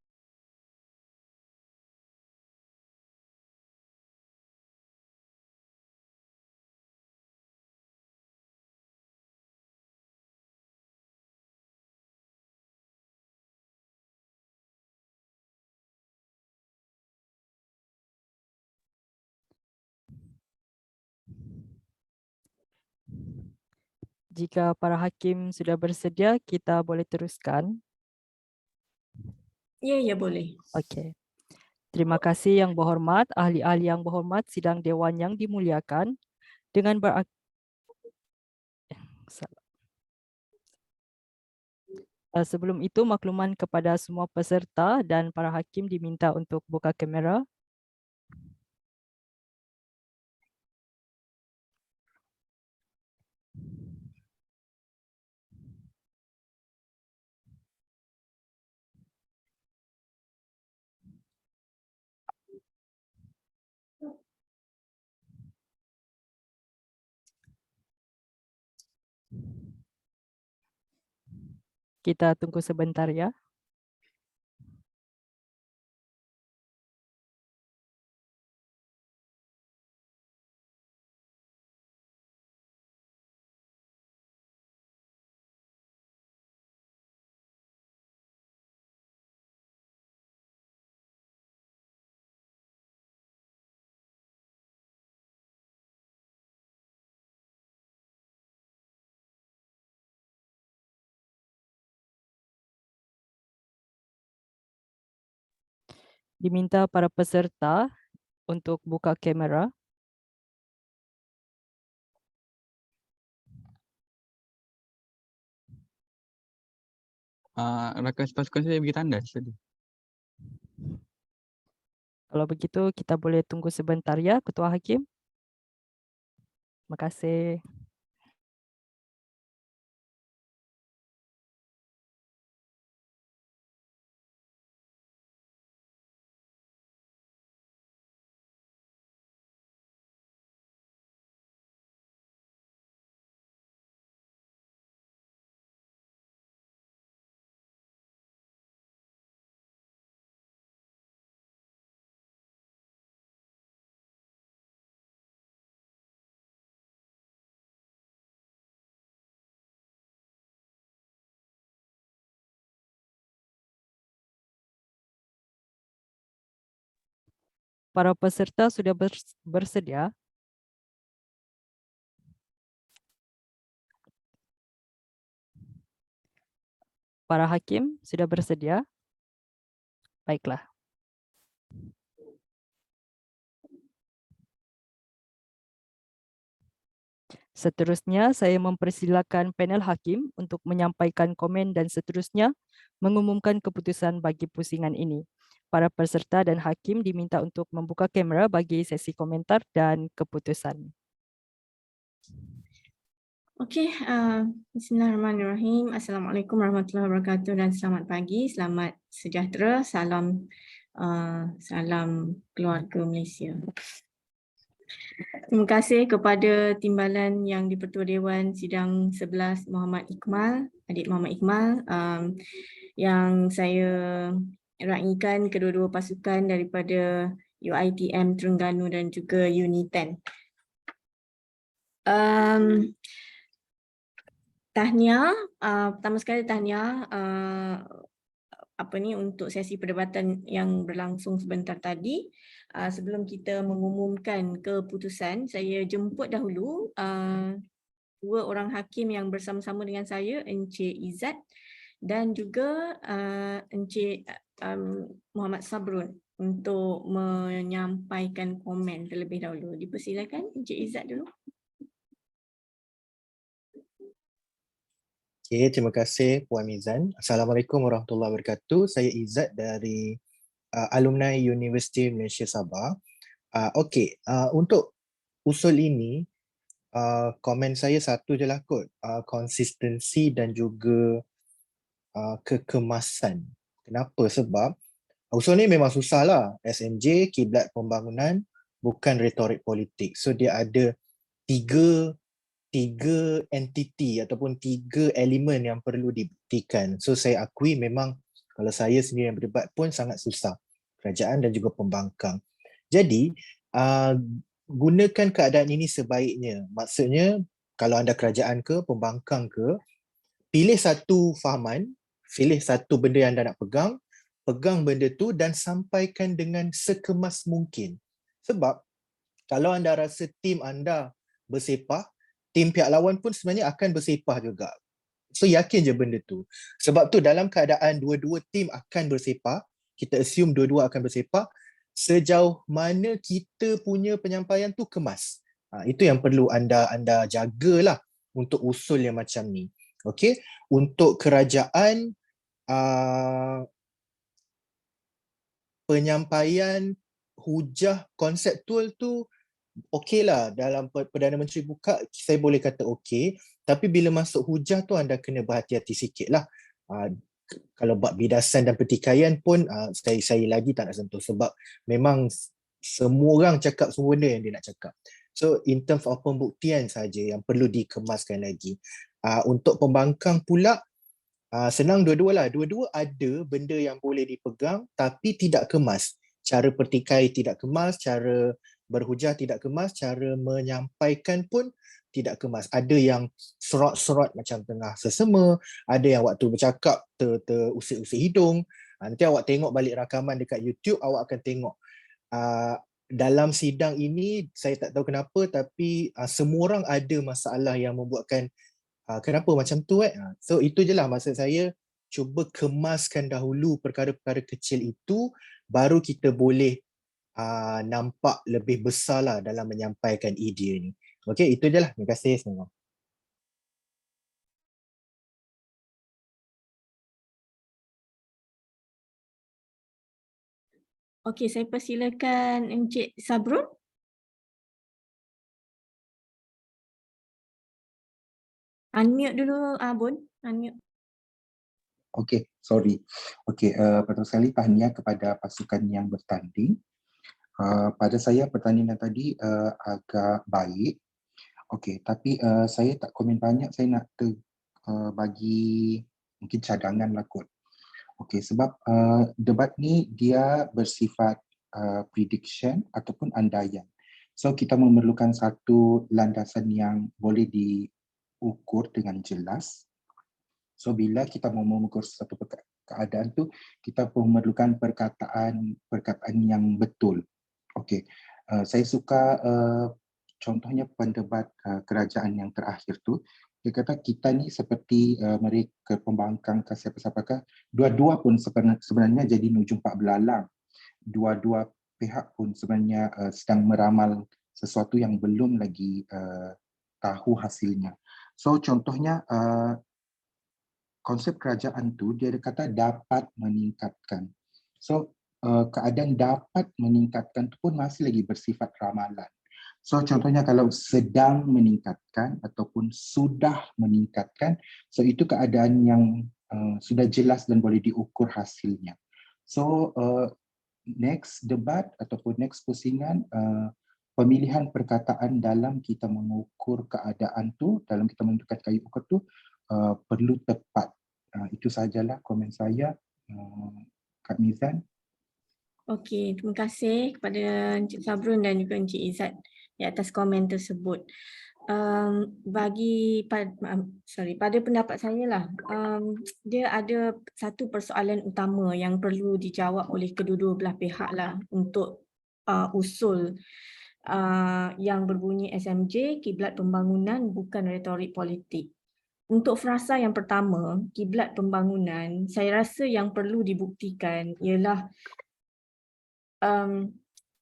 Jika para hakim sudah bersedia, kita boleh teruskan. Ya, boleh. Okey. Terima kasih Yang Berhormat, ahli-ahli yang berhormat, sidang Dewan yang dimuliakan. Dengan sebelum itu, makluman kepada semua peserta dan para hakim diminta untuk buka kamera. Kita tunggu sebentar ya. Diminta para peserta untuk buka kamera. Rakan pasukan saya bagi tanda tadi. Kalau begitu kita boleh tunggu sebentar ya, Ketua Hakim. Terima kasih. Para peserta sudah bersedia? Para hakim sudah bersedia? Baiklah. Seterusnya, saya mempersilakan panel hakim untuk menyampaikan komen dan seterusnya mengumumkan keputusan bagi pusingan ini. Para peserta dan hakim diminta untuk membuka kamera bagi sesi komentar dan keputusan. Okey, bismillahirrahmanirrahim. Assalamualaikum warahmatullahi wabarakatuh dan selamat pagi, selamat sejahtera, salam keluarga Malaysia. Terima kasih kepada timbalan yang di-Pertua Dewan Sidang 11 Muhammad Iqmal, adik Muhammad Iqmal, yang saya raikan kedua-dua pasukan daripada UiTM Terengganu dan juga Uni10. Tahniah, pertama sekali tahniah untuk sesi perdebatan yang berlangsung sebentar tadi. Sebelum kita mengumumkan keputusan, saya jemput dahulu dua orang hakim yang bersama-sama dengan saya, Encik Izzat dan juga Encik Muhammad Sabrun untuk menyampaikan komen terlebih dahulu. Dipersilakan Encik Izzat dulu. Okay, terima kasih Puan Mizan. Assalamualaikum warahmatullahi wabarakatuh. Saya Izzat dari alumni Universiti Malaysia Sabah. Untuk usul ini, komen saya satu je lah kot, konsistensi dan juga kekemasan. Kenapa? Sebab usul ni memang susah lah. SMJ, kiblat pembangunan, bukan retorik politik. So dia ada tiga entiti ataupun tiga elemen yang perlu dibuktikan. So saya akui memang kalau saya sendiri yang berdebat pun sangat susah. Kerajaan dan juga pembangkang. Jadi gunakan keadaan ini sebaiknya. Maksudnya kalau anda kerajaan ke, pembangkang ke, pilih satu fahaman, pilih satu benda yang anda nak pegang benda tu dan sampaikan dengan sekemas mungkin. Sebab kalau anda rasa tim anda bersepah, tim pihak lawan pun sebenarnya akan bersepah juga. So yakin je benda tu. Sebab tu dalam keadaan dua-dua tim akan bersepah, kita assume dua-dua akan bersepah, sejauh mana kita punya penyampaian tu kemas. Itu yang perlu anda jagalah untuk usul yang macam ni. Okey, untuk kerajaan penyampaian hujah konseptual tu okeylah, dalam Perdana Menteri buka saya boleh kata okey, tapi bila masuk hujah tu anda kena berhati-hati sikit lah. Kalau bab bidasan dan pertikaian pun saya lagi tak nak sentuh sebab memang semua orang cakap semua benda yang dia nak cakap. So in terms of pembuktian saja yang perlu dikemaskan lagi. Untuk pembangkang pula senang dua-dua lah. Dua-dua ada benda yang boleh dipegang tapi tidak kemas. Cara pertikai tidak kemas, cara berhujah tidak kemas, cara menyampaikan pun tidak kemas. Ada yang serot-serot macam tengah sesama, ada yang waktu bercakap terusik-usik hidung. Nanti awak tengok balik rakaman dekat YouTube, awak akan tengok. Dalam sidang ini, saya tak tahu kenapa tapi semua orang ada masalah yang membuatkan kenapa macam tu. So itu je lah maksud saya, cuba kemaskan dahulu perkara-perkara kecil itu, baru kita boleh nampak lebih besar lah dalam menyampaikan idea ni. Okey, itu je lah. Terima kasih semua. Okey, saya persilakan Encik Sabrun. Unmute dulu, Bun. Unmute. Okey, sorry. Okey, pertama sekali tahniah kepada pasukan yang bertanding. Pada saya pertandingan tadi agak baik. Okey, tapi saya tak komen banyak, saya nak bagi mungkin cadangan lah kot. Okey, sebab debat ni dia bersifat prediction ataupun andaian. So kita memerlukan satu landasan yang boleh diukur dengan jelas. So bila kita mau mengukur satu keadaan tu, kita memerlukan perkataan yang betul. Okey, saya suka contohnya pendebat kerajaan yang terakhir tu. Dia kata kita ni seperti mereka pembangkang ke siapa-siapakah, dua-dua pun sebenarnya jadi nujum pak belalang. Dua-dua pihak pun sebenarnya sedang meramal sesuatu yang belum lagi tahu hasilnya. So contohnya konsep kerajaan tu dia kata dapat meningkatkan. So keadaan dapat meningkatkan tu pun masih lagi bersifat ramalan. So contohnya kalau sedang meningkatkan ataupun sudah meningkatkan, so itu keadaan yang sudah jelas dan boleh diukur hasilnya. So next debat ataupun next pusingan, pemilihan perkataan dalam kita mengukur keadaan tu, dalam kita menentukan kayu ukur tu perlu tepat. Itu sajalah komen saya, Kak Mizan. Okey, terima kasih kepada Encik Sabrun dan juga Encik Izzat di atas komen tersebut. Pada pendapat saya lah, dia ada satu persoalan utama yang perlu dijawab oleh kedua-dua belah pihak lah untuk usul yang berbunyi SMJ, kiblat pembangunan bukan retorik politik. Untuk frasa yang pertama, kiblat pembangunan, saya rasa yang perlu dibuktikan ialah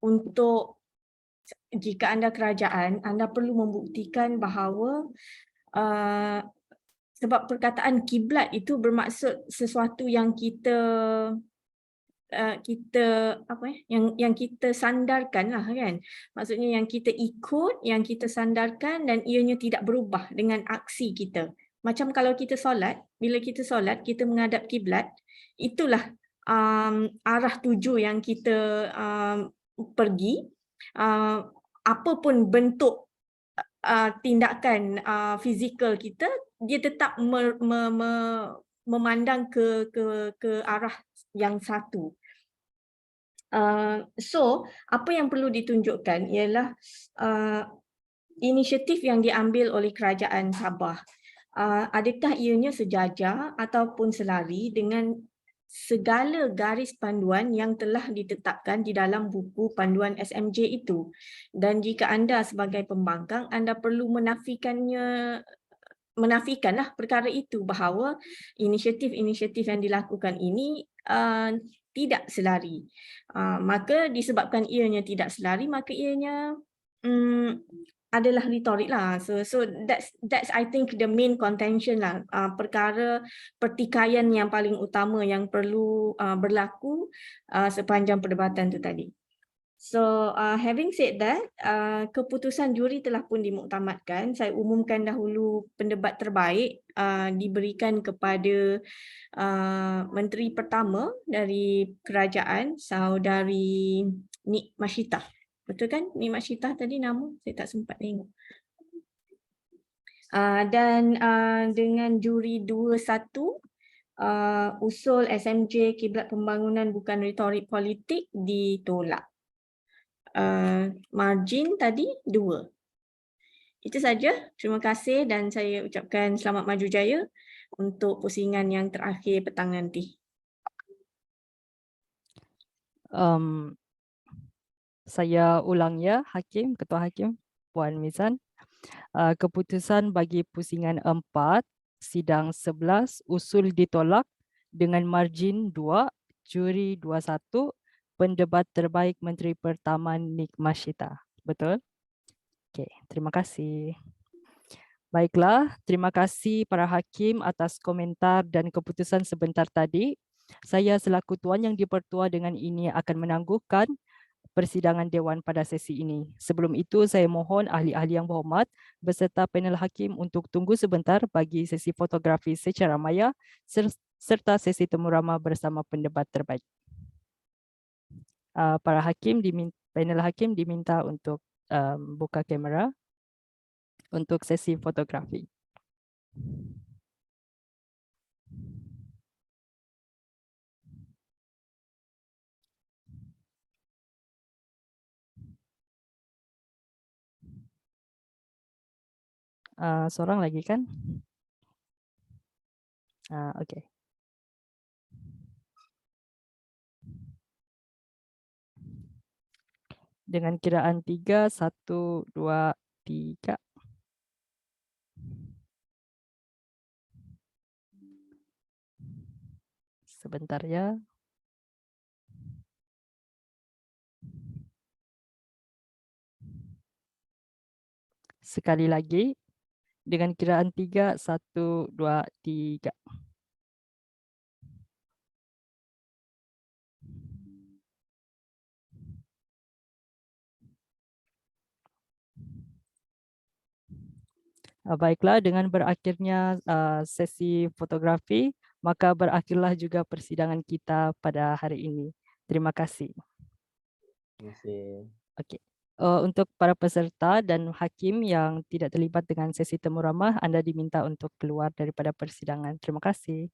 untuk jika anda kerajaan, anda perlu membuktikan bahawa sebab perkataan kiblat itu bermaksud sesuatu yang kita sandarkan lah kan. Maksudnya yang kita ikut, yang kita sandarkan dan ianya tidak berubah dengan aksi kita. Macam kalau kita solat, bila kita solat, kita menghadap kiblat, itulah arah tuju yang kita pergi. Apapun bentuk tindakan fizikal kita, dia tetap memandang ke arah yang satu. So, apa yang perlu ditunjukkan ialah inisiatif yang diambil oleh kerajaan Sabah. Adakah ianya sejajar ataupun selari dengan segala garis panduan yang telah ditetapkan di dalam buku panduan SMJ itu. Dan jika anda sebagai pembangkang, anda perlu menafikanlah perkara itu bahawa inisiatif-inisiatif yang dilakukan ini tidak selari. Maka disebabkan ianya tidak selari, maka ianya adalah retorik lah. So that's I think the main contention lah. Perkara pertikaian yang paling utama yang perlu berlaku sepanjang perdebatan tu tadi. So having said that, keputusan juri telah pun dimuktamadkan. Saya umumkan dahulu pendebat terbaik diberikan kepada Menteri Pertama dari Kerajaan, Saudari Nik Mashitah. Betul kan? Nik Mashitah tadi nama? Saya tak sempat tengok. Dan dengan juri 2-1, usul SMJ kiblat pembangunan bukan retorik politik ditolak. Margin tadi 2. Itu saja. Terima kasih dan saya ucapkan selamat maju jaya untuk pusingan yang terakhir petang nanti. Saya ulang ya, Hakim, Ketua Hakim, Puan Mizan. Keputusan bagi pusingan 4, sidang 11, usul ditolak dengan margin 2, juri 21, pendebat terbaik Menteri Pertaman Nik Mashita. Betul? Okey, terima kasih. Baiklah, terima kasih para hakim atas komentar dan keputusan sebentar tadi. Saya selaku tuan yang dipertua dengan ini akan menangguhkan persidangan Dewan pada sesi ini. Sebelum itu, saya mohon ahli-ahli yang berhormat beserta panel hakim untuk tunggu sebentar bagi sesi fotografi secara maya serta sesi temu ramah bersama pendebat terbaik. Para hakim, panel hakim diminta untuk buka kamera untuk sesi fotografi. Seorang lagi kan? Okey. Dengan kiraan 3, 1, 2, 3. Sebentar ya. Sekali lagi. Dengan kiraan 3, 1, 2, 3. Baiklah, dengan berakhirnya sesi fotografi, maka berakhirlah juga persidangan kita pada hari ini. Terima kasih. Terima kasih. Okey. Untuk para peserta dan hakim yang tidak terlibat dengan sesi temu ramah, anda diminta untuk keluar daripada persidangan. Terima kasih.